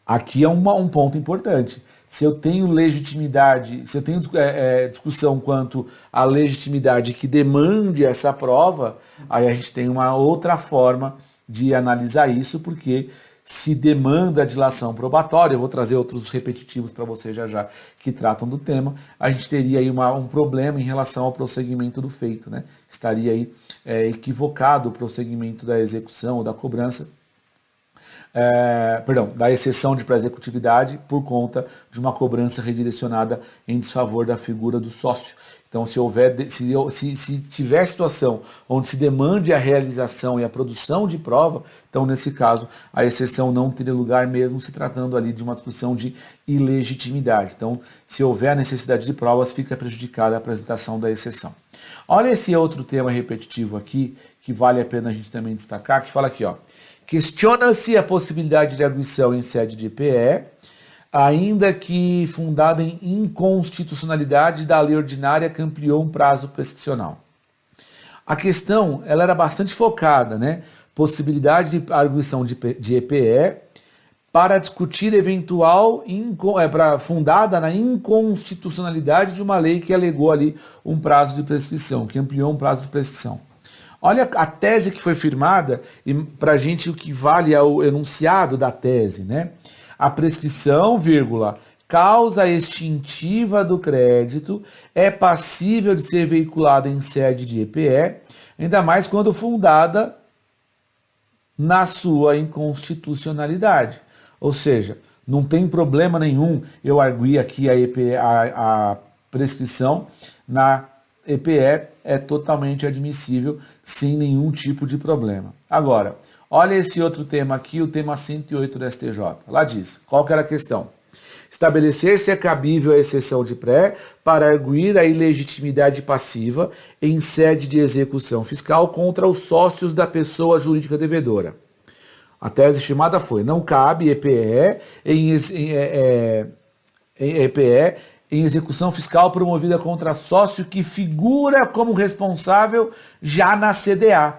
aqui é um ponto importante. Se eu tenho legitimidade, se eu tenho discussão quanto à legitimidade que demande essa prova, aí a gente tem uma outra forma de analisar isso, porque se demanda a dilação probatória, eu vou trazer outros repetitivos para você já que tratam do tema, a gente teria aí um problema em relação ao prosseguimento do feito, né? Estaria aí equivocado o prosseguimento da execução ou da cobrança, da exceção de pré-executividade por conta de uma cobrança redirecionada em desfavor da figura do sócio. Então, se tiver situação onde se demande a realização e a produção de prova, então, nesse caso, a exceção não teria lugar mesmo se tratando ali de uma discussão de ilegitimidade. Então, se houver a necessidade de provas, fica prejudicada a apresentação da exceção. Olha esse outro tema repetitivo aqui, que vale a pena a gente também destacar, que fala aqui, ó. Questiona-se a possibilidade de arguição em sede de EPE, ainda que fundada em inconstitucionalidade da lei ordinária que ampliou um prazo prescricional. A questão ela era bastante focada, né? Possibilidade de arguição de EPE para discutir fundada na inconstitucionalidade de uma lei que alegou ali um prazo de prescrição, que ampliou um prazo de prescrição. Olha a tese que foi firmada e para a gente o que vale é o enunciado da tese, né? A prescrição, vírgula, causa extintiva do crédito é passível de ser veiculada em sede de EPE, ainda mais quando fundada na sua inconstitucionalidade. Ou seja, não tem problema nenhum eu arguir aqui a prescrição na EPE, é totalmente admissível, sem nenhum tipo de problema. Agora, olha esse outro tema aqui, o tema 108 do STJ. Lá diz, qual que era a questão? Estabelecer se é cabível a exceção de pré para arguir a ilegitimidade passiva em sede de execução fiscal contra os sócios da pessoa jurídica devedora. A tese firmada foi, não cabe EPE em execução fiscal promovida contra sócio que figura como responsável já na CDA.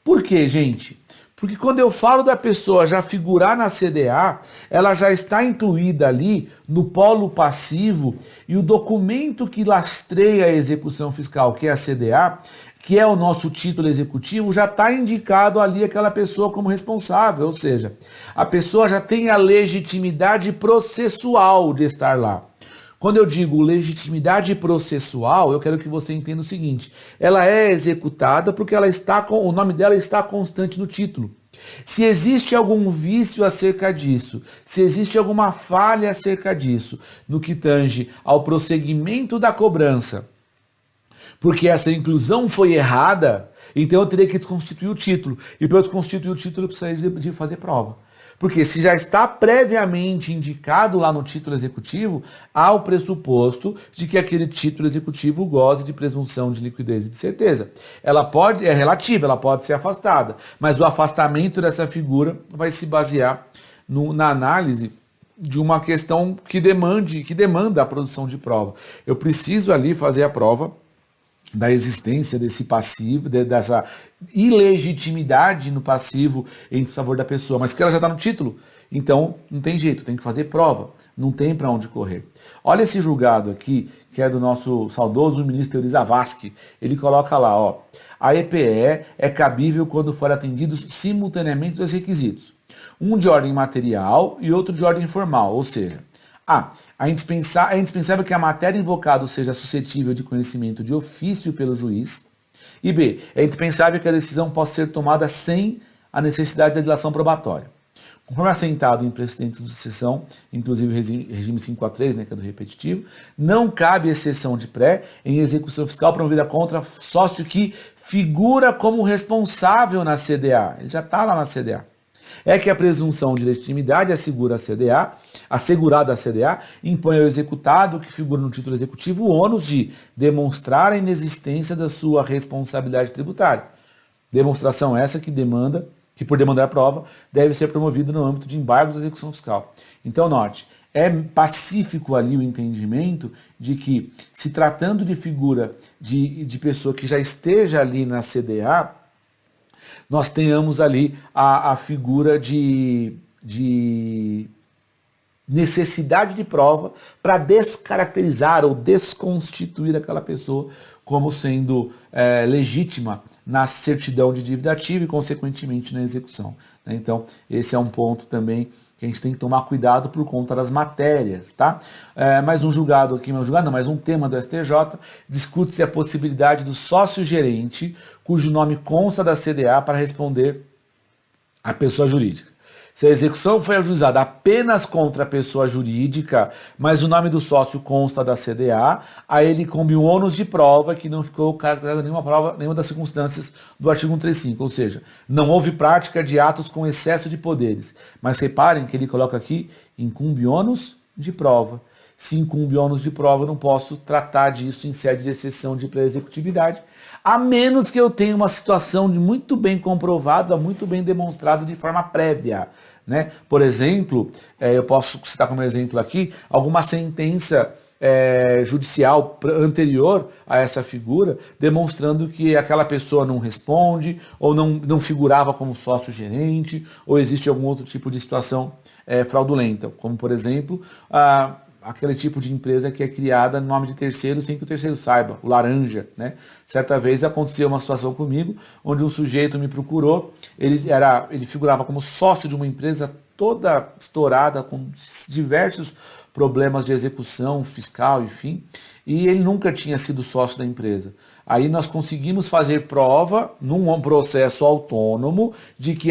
Por quê, gente? Porque quando eu falo da pessoa já figurar na CDA, ela já está incluída ali no polo passivo e o documento que lastreia a execução fiscal, que é a CDA, que é o nosso título executivo, já está indicado ali aquela pessoa como responsável, ou seja, a pessoa já tem a legitimidade processual de estar lá. Quando eu digo legitimidade processual, eu quero que você entenda o seguinte, ela é executada porque ela está o nome dela está constante no título. Se existe algum vício acerca disso, se existe alguma falha acerca disso, no que tange ao prosseguimento da cobrança, porque essa inclusão foi errada, então eu teria que desconstituir o título. E para eu desconstituir o título, eu precisaria de fazer prova. Porque se já está previamente indicado lá no título executivo, há o pressuposto de que aquele título executivo goze de presunção de liquidez e de certeza. Ela é relativa, ela pode ser afastada, mas o afastamento dessa figura vai se basear na análise de uma questão que demanda a produção de prova. Eu preciso ali fazer a prova da existência desse passivo, dessa ilegitimidade no passivo em desfavor da pessoa, mas que ela já está no título, então não tem jeito, tem que fazer prova, não tem para onde correr. Olha esse julgado aqui, que é do nosso saudoso ministro Euri Zavascki, ele coloca lá, ó, a EPE é cabível quando for atendidos simultaneamente os requisitos, um de ordem material e outro de ordem formal, ou seja, é indispensável que a matéria invocada seja suscetível de conhecimento de ofício pelo juiz. E B, é indispensável que a decisão possa ser tomada sem a necessidade da dilação probatória. Conforme assentado em precedentes de sucessão, inclusive o regime 543, né, que é do repetitivo, não cabe exceção de pré em execução fiscal promovida contra sócio que figura como responsável na CDA. Ele já está lá na CDA. É que a presunção de legitimidade assegurada à CDA, impõe ao executado, que figura no título executivo, o ônus de demonstrar a inexistência da sua responsabilidade tributária. Demonstração essa que por demandar a prova, deve ser promovida no âmbito de embargos da execução fiscal. Então, note, é pacífico ali o entendimento de que, se tratando de figura de pessoa que já esteja ali na CDA, nós tenhamos ali a figura de necessidade de prova para descaracterizar ou desconstituir aquela pessoa como sendo legítima na certidão de dívida ativa e, consequentemente, na execução. Então, esse é um ponto também que a gente tem que tomar cuidado por conta das matérias, tá? Mais um julgado aqui, mais um tema do STJ, discute-se a possibilidade do sócio-gerente, cujo nome consta da CDA, para responder à pessoa jurídica. Se a execução foi ajuizada apenas contra a pessoa jurídica, mas o nome do sócio consta da CDA, a ele coube o ônus de prova que não ficou caracterizada nenhuma das circunstâncias do artigo 135, ou seja, não houve prática de atos com excesso de poderes. Mas reparem que ele coloca aqui, incumbe ônus de prova. Se incumbe ônus de prova, eu não posso tratar disso em sede de exceção de pré-executividade, a menos que eu tenha uma situação muito bem comprovada, muito bem demonstrada de forma prévia. Né? Por exemplo, eu posso citar como exemplo aqui, alguma sentença judicial anterior a essa figura, demonstrando que aquela pessoa não responde, ou não figurava como sócio-gerente, ou existe algum outro tipo de situação fraudulenta, como por exemplo, aquele tipo de empresa que é criada no nome de terceiro sem que o terceiro saiba, o laranja, né? Certa vez aconteceu uma situação comigo, onde um sujeito me procurou, ele figurava como sócio de uma empresa toda estourada, com diversos problemas de execução fiscal, enfim, e ele nunca tinha sido sócio da empresa. Aí nós conseguimos fazer prova num processo autônomo de que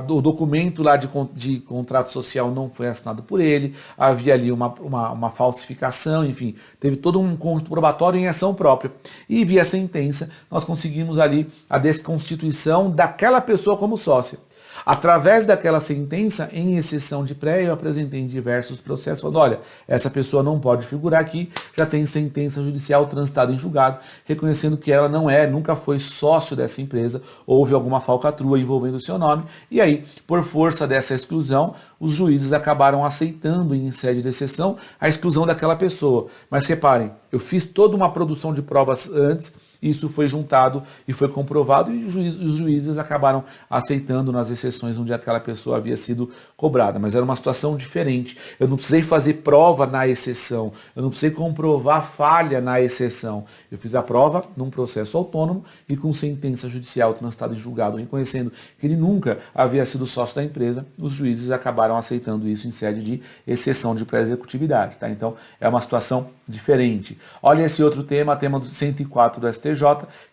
o documento lá de contrato social não foi assinado por ele, havia ali uma falsificação, enfim, teve todo um conjunto probatório em ação própria. E via sentença, nós conseguimos ali a desconstituição daquela pessoa como sócia. Através daquela sentença, em exceção de pré, eu apresentei em diversos processos, falando, olha, essa pessoa não pode figurar aqui, já tem sentença judicial transitada em julgado, reconhecendo que ela nunca foi sócio dessa empresa, houve alguma falcatrua envolvendo o seu nome, e aí, por força dessa exclusão, os juízes acabaram aceitando em sede de exceção a exclusão daquela pessoa. Mas reparem, eu fiz toda uma produção de provas antes, isso foi juntado e foi comprovado e os juízes acabaram aceitando nas exceções onde aquela pessoa havia sido cobrada. Mas era uma situação diferente. Eu não precisei fazer prova na exceção. Eu não precisei comprovar falha na exceção. Eu fiz a prova num processo autônomo e com sentença judicial transitada em julgado, reconhecendo que ele nunca havia sido sócio da empresa. Os juízes acabaram aceitando isso em sede de exceção de pré-executividade. Tá? Então, é uma situação diferente. Olha esse outro tema do 104 do STJ,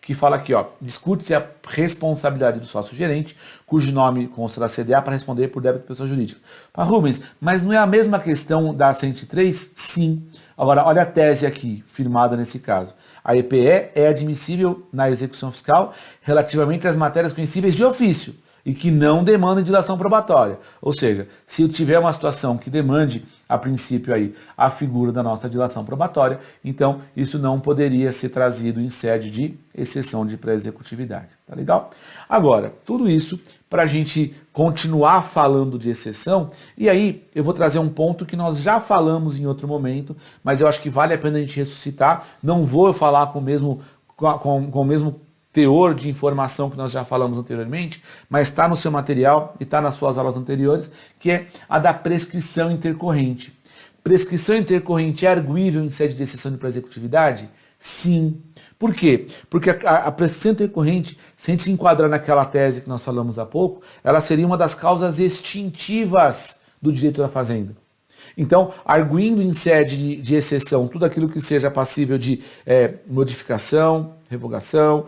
que fala aqui, ó, discute-se a responsabilidade do sócio-gerente, cujo nome consta da CDA para responder por débito de pessoa jurídica. Rubens, mas não é a mesma questão da 103? Sim. Agora, olha a tese aqui, firmada nesse caso. A EPE é admissível na execução fiscal relativamente às matérias conhecíveis de ofício e que não demandem dilação probatória. Ou seja, se eu tiver uma situação que demande, a princípio, aí, a figura da nossa dilação probatória, então isso não poderia ser trazido em sede de exceção de pré-executividade. Tá legal? Agora, tudo isso para a gente continuar falando de exceção, e aí eu vou trazer um ponto que nós já falamos em outro momento, mas eu acho que vale a pena a gente ressuscitar. Não vou falar com o mesmo teor de informação que nós já falamos anteriormente, mas está no seu material e está nas suas aulas anteriores, que é a da prescrição intercorrente. Prescrição intercorrente é arguível em sede de exceção de pré-executividade? Sim. Por quê? Porque a prescrição intercorrente, se a gente se enquadrar naquela tese que nós falamos há pouco, ela seria uma das causas extintivas do direito da fazenda. Então, arguindo em sede de exceção tudo aquilo que seja passível de modificação, revogação,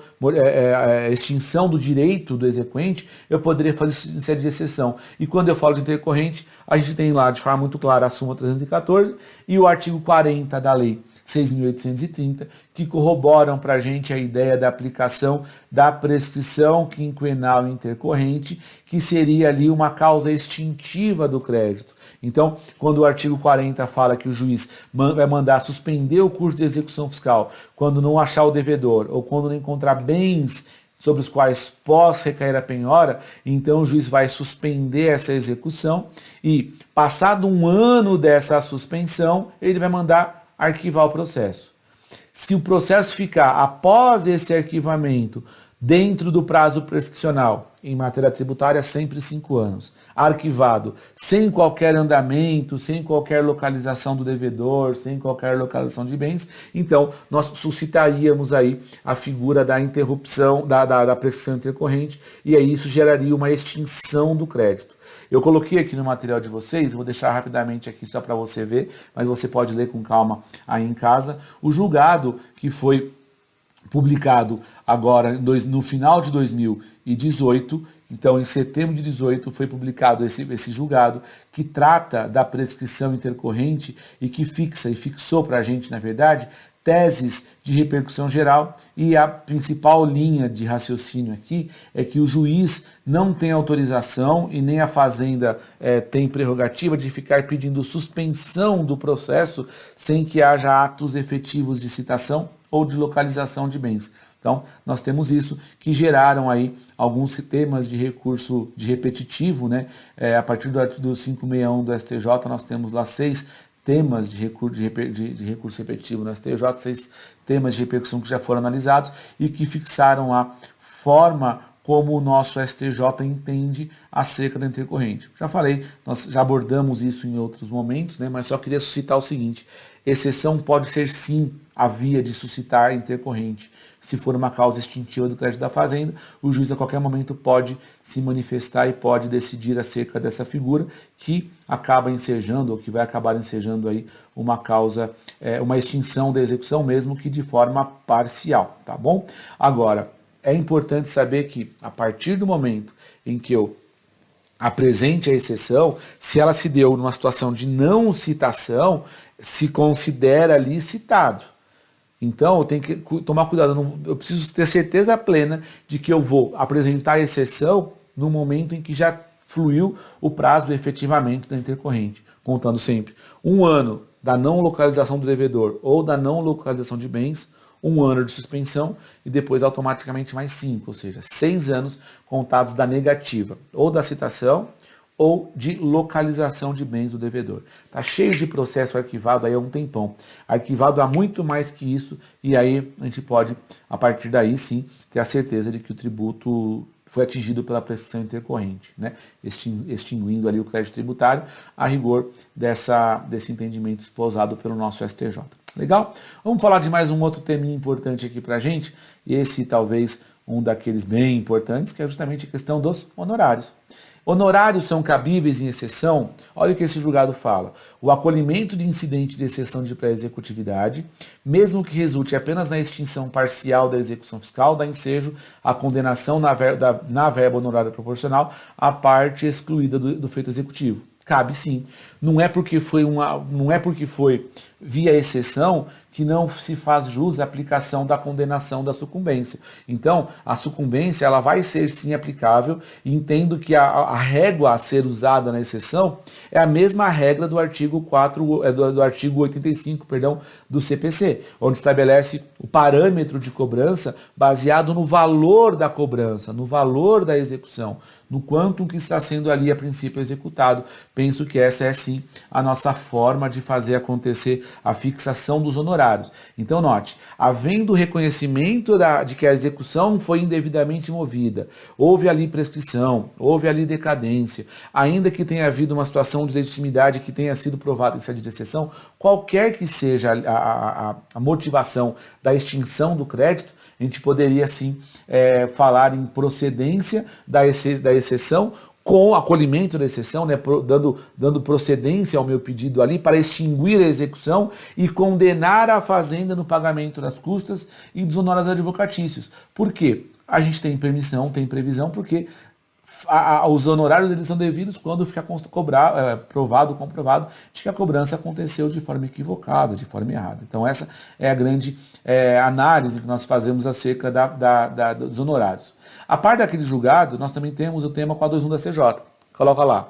extinção do direito do exequente, eu poderia fazer isso em sede de exceção. E quando eu falo de intercorrente, a gente tem lá de forma muito clara a súmula 314 e o artigo 40 da lei 6.830, que corroboram para a gente a ideia da aplicação da prescrição quinquenal intercorrente, que seria ali uma causa extintiva do crédito. Então, quando o artigo 40 fala que o juiz vai mandar suspender o curso de execução fiscal quando não achar o devedor ou quando não encontrar bens sobre os quais possa recair a penhora, então o juiz vai suspender essa execução e, passado um ano dessa suspensão, ele vai mandar arquivar o processo. Se o processo ficar, após esse arquivamento, dentro do prazo prescricional, em matéria tributária, sempre 5 anos, arquivado, sem qualquer andamento, sem qualquer localização do devedor, sem qualquer localização de bens, então nós suscitaríamos aí a figura da interrupção, da prescrição intercorrente, e aí isso geraria uma extinção do crédito. Eu coloquei aqui no material de vocês, vou deixar rapidamente aqui só para você ver, mas você pode ler com calma aí em casa, o julgado que foi publicado agora no final de 2018, então em setembro de 2018 foi publicado esse julgado que trata da prescrição intercorrente e que fixou para a gente, na verdade, teses de repercussão geral, e a principal linha de raciocínio aqui é que o juiz não tem autorização e nem a fazenda tem prerrogativa de ficar pedindo suspensão do processo sem que haja atos efetivos de citação ou de localização de bens. Então, nós temos isso que geraram aí alguns temas de recurso de repetitivo, né? A partir do artigo 561 do STJ, nós temos lá 6 temas de recurso repetitivo no STJ, 6 temas de repercussão que já foram analisados e que fixaram a forma como o nosso STJ entende acerca da intercorrente. Já falei, nós já abordamos isso em outros momentos, né, mas só queria suscitar o seguinte: exceção pode ser sim a via de suscitar intercorrente. Se for uma causa extintiva do crédito da fazenda, o juiz a qualquer momento pode se manifestar e pode decidir acerca dessa figura que acaba ensejando, ou que vai acabar ensejando aí uma causa, uma extinção da execução, mesmo que de forma parcial, tá bom? Agora, é importante saber que a partir do momento em que eu apresente a exceção, se ela se deu numa situação de não citação, se considera ali citado. Então, eu tenho que tomar cuidado, eu preciso ter certeza plena de que eu vou apresentar a exceção no momento em que já fluiu o prazo efetivamente da intercorrente, contando sempre 1 ano da não localização do devedor ou da não localização de bens, 1 ano de suspensão e depois automaticamente mais 5, ou seja, 6 anos contados da negativa ou da citação ou de localização de bens do devedor. Está cheio de processo arquivado aí há um tempão. Arquivado há muito mais que isso, e aí a gente pode, a partir daí sim, ter a certeza de que o tributo foi atingido pela prestação intercorrente, né? Extinguindo ali o crédito tributário, a rigor desse entendimento esposado pelo nosso STJ. Legal? Vamos falar de mais um outro teminha importante aqui para a gente, e esse talvez um daqueles bem importantes, que é justamente a questão dos honorários. Honorários são cabíveis em exceção? Olha o que esse julgado fala. O acolhimento de incidente de exceção de pré-executividade, mesmo que resulte apenas na extinção parcial da execução fiscal, dá ensejo à condenação na verba honorária proporcional à parte excluída do feito executivo. Cabe sim. Não é porque foi via exceção que não se faz jus à aplicação da condenação da sucumbência. Então, a sucumbência ela vai ser sim aplicável, e entendo que a régua a ser usada na exceção é a mesma regra do artigo 85, do CPC, onde estabelece o parâmetro de cobrança baseado no valor da cobrança, no valor da execução, no quanto que está sendo ali a princípio executado. Penso que essa é sim a nossa forma de fazer acontecer a fixação dos honorários. Então note, havendo reconhecimento de que a execução foi indevidamente movida, houve ali prescrição, houve ali decadência, ainda que tenha havido uma situação de legitimidade que tenha sido provada em sede de exceção, qualquer que seja a motivação da extinção do crédito, a gente poderia sim falar em procedência da exceção, com acolhimento da exceção, né, dando procedência ao meu pedido ali para extinguir a execução e condenar a fazenda no pagamento das custas e dos honorários advocatícios. Por quê? A gente tem permissão, tem previsão, porque os honorários eles são devidos quando ficar comprovado de que a cobrança aconteceu de forma equivocada, de forma errada. Então essa é a grande análise que nós fazemos acerca dos honorários. A parte daquele julgado, nós também temos o tema 421 da CJ. Coloca lá.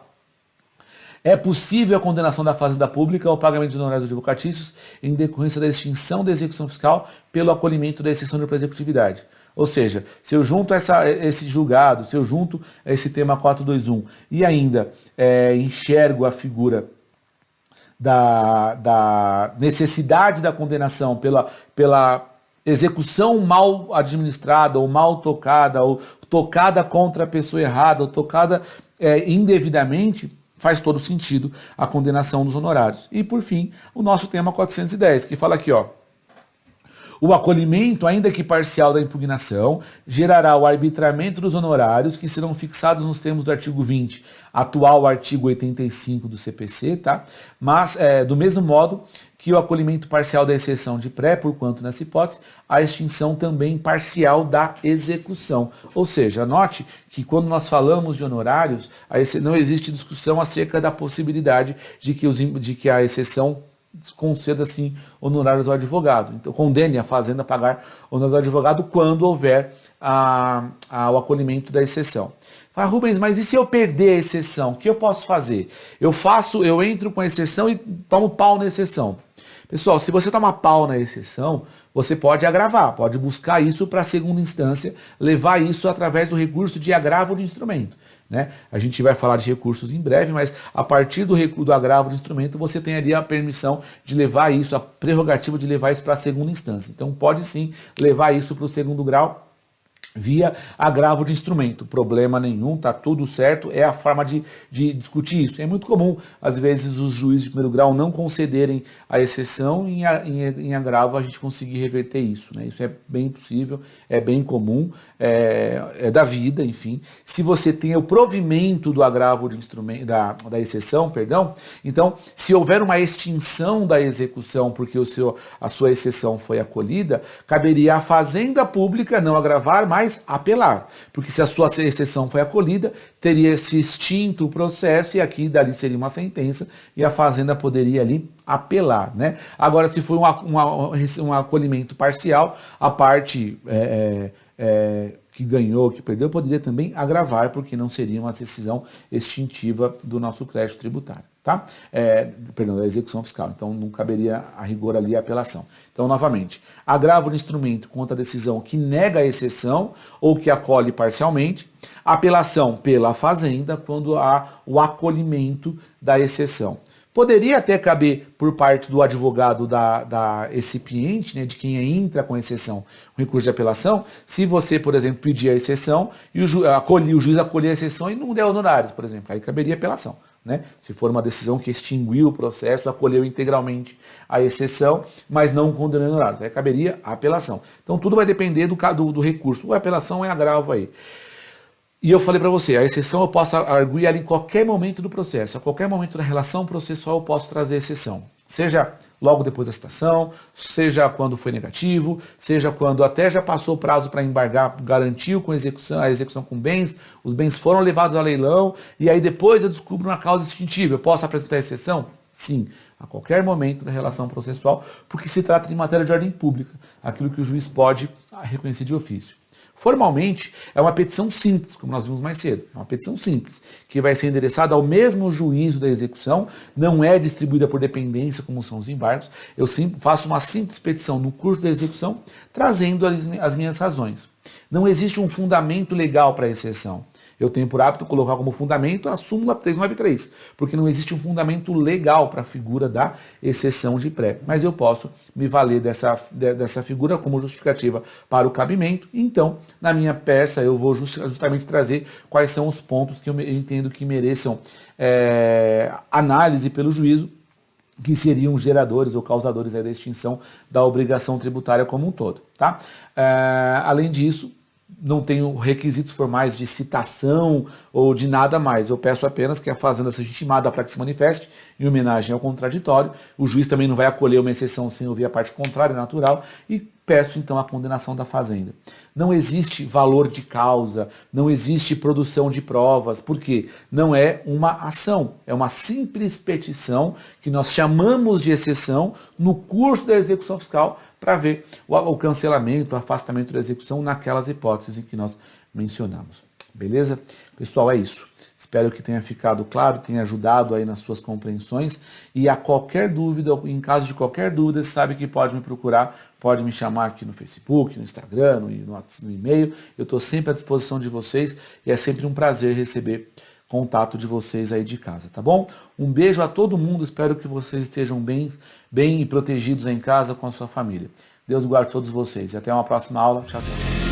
É possível a condenação da fazenda pública ao pagamento de honorários advocatícios em decorrência da extinção da execução fiscal pelo acolhimento da exceção de pré-executividade. Ou seja, se eu junto esse julgado, se eu junto esse tema 421 e ainda enxergo a figura da necessidade da condenação pela execução mal administrada ou mal tocada, ou tocada contra a pessoa errada, ou tocada indevidamente, faz todo sentido a condenação dos honorários. E por fim, o nosso tema 410, que fala aqui, ó. O acolhimento, ainda que parcial da impugnação, gerará o arbitramento dos honorários que serão fixados nos termos do artigo 20, atual artigo 85 do CPC, tá? Mas, do mesmo modo que o acolhimento parcial da exceção de pré, porquanto nessa hipótese, a extinção também parcial da execução. Ou seja, note que quando nós falamos de honorários, não existe discussão acerca da possibilidade de que a exceção conceda, sim, honorários ao advogado. Então, condene a fazenda a pagar honorários ao advogado quando houver o acolhimento da exceção. Fala, Rubens, mas e se eu perder a exceção? O que eu posso fazer? Eu entro com a exceção e tomo pau na exceção. Pessoal, se você tomar pau na exceção, você pode agravar, pode buscar isso para a segunda instância, levar isso através do recurso de agravo de instrumento. Né? A gente vai falar de recursos em breve, mas a partir do agravo de instrumento, você tem ali a permissão de levar isso, a prerrogativa de levar isso para a segunda instância. Então pode sim levar isso para o segundo grau, via agravo de instrumento. Problema nenhum, tá tudo certo, é a forma de discutir isso. É muito comum, às vezes, os juízes de primeiro grau não concederem a exceção e em agravo a gente conseguir reverter isso, né? Isso é bem possível, é bem comum, é da vida, enfim. Se você tem o provimento do agravo de instrumento, da exceção, perdão, então, se houver uma extinção da execução porque a sua exceção foi acolhida, caberia à Fazenda Pública não agravar, mas apelar, porque se a sua exceção foi acolhida, teria se extinto o processo e aqui dali seria uma sentença e a Fazenda poderia ali apelar, né? Agora, se for um acolhimento parcial, a parte que ganhou, que perdeu, poderia também agravar, porque não seria uma decisão extintiva do nosso crédito tributário, tá? Perdão, da execução fiscal. Então, não caberia a rigor ali a apelação. Então, novamente, agravo de instrumento contra a decisão que nega a exceção ou que acolhe parcialmente, apelação pela Fazenda quando há o acolhimento da exceção. Poderia até caber por parte do advogado da recipiente, né, de quem entra com exceção, o recurso de apelação, se você, por exemplo, pedir a exceção e o juiz acolher a exceção e não der honorários, por exemplo, aí caberia apelação. Né? Se for uma decisão que extinguiu o processo, acolheu integralmente a exceção, mas não condenou honorários, aí caberia a apelação. Então tudo vai depender do recurso. Ou a apelação é agravo aí. E eu falei para você, a exceção eu posso arguir ela em qualquer momento do processo, a qualquer momento da relação processual eu posso trazer a exceção. Seja logo depois da citação, seja quando foi negativo, seja quando até já passou o prazo para embargar, garantiu com a execução com bens, os bens foram levados a leilão, e aí depois eu descubro uma causa extintiva. Eu posso apresentar a exceção? Sim, a qualquer momento da relação processual, porque se trata de matéria de ordem pública, aquilo que o juiz pode reconhecer de ofício. Formalmente, é uma petição simples, como nós vimos mais cedo. É uma petição simples, que vai ser endereçada ao mesmo juízo da execução, não é distribuída por dependência, como são os embargos. Eu faço uma simples petição no curso da execução, trazendo as minhas razões. Não existe um fundamento legal para a exceção. Eu tenho por hábito colocar como fundamento a súmula 393, porque não existe um fundamento legal para a figura da exceção de pré. Mas eu posso me valer dessa figura como justificativa para o cabimento. Então, na minha peça, eu vou justamente trazer quais são os pontos que eu entendo que mereçam análise pelo juízo, que seriam geradores ou causadores da extinção da obrigação tributária como um todo. Tá? Além disso, não tenho requisitos formais de citação ou de nada mais. Eu peço apenas que a Fazenda seja intimada para que se manifeste em homenagem ao contraditório. O juiz também não vai acolher uma exceção sem ouvir a parte contrária, natural, e peço então a condenação da Fazenda. Não existe valor de causa, não existe produção de provas, porque não é uma ação, é uma simples petição que nós chamamos de exceção no curso da execução fiscal para ver o cancelamento, o afastamento da execução naquelas hipóteses em que nós mencionamos. Beleza? Pessoal, é isso. Espero que tenha ficado claro, tenha ajudado aí nas suas compreensões. E a qualquer dúvida, em caso de qualquer dúvida, sabe que pode me procurar, pode me chamar aqui no Facebook, no Instagram, no e-mail. Eu estou sempre à disposição de vocês e é sempre um prazer receber contato de vocês aí de casa, tá bom? Um beijo a todo mundo, espero que vocês estejam bem e protegidos em casa com a sua família. Deus guarde todos vocês e até uma próxima aula. Tchau, tchau.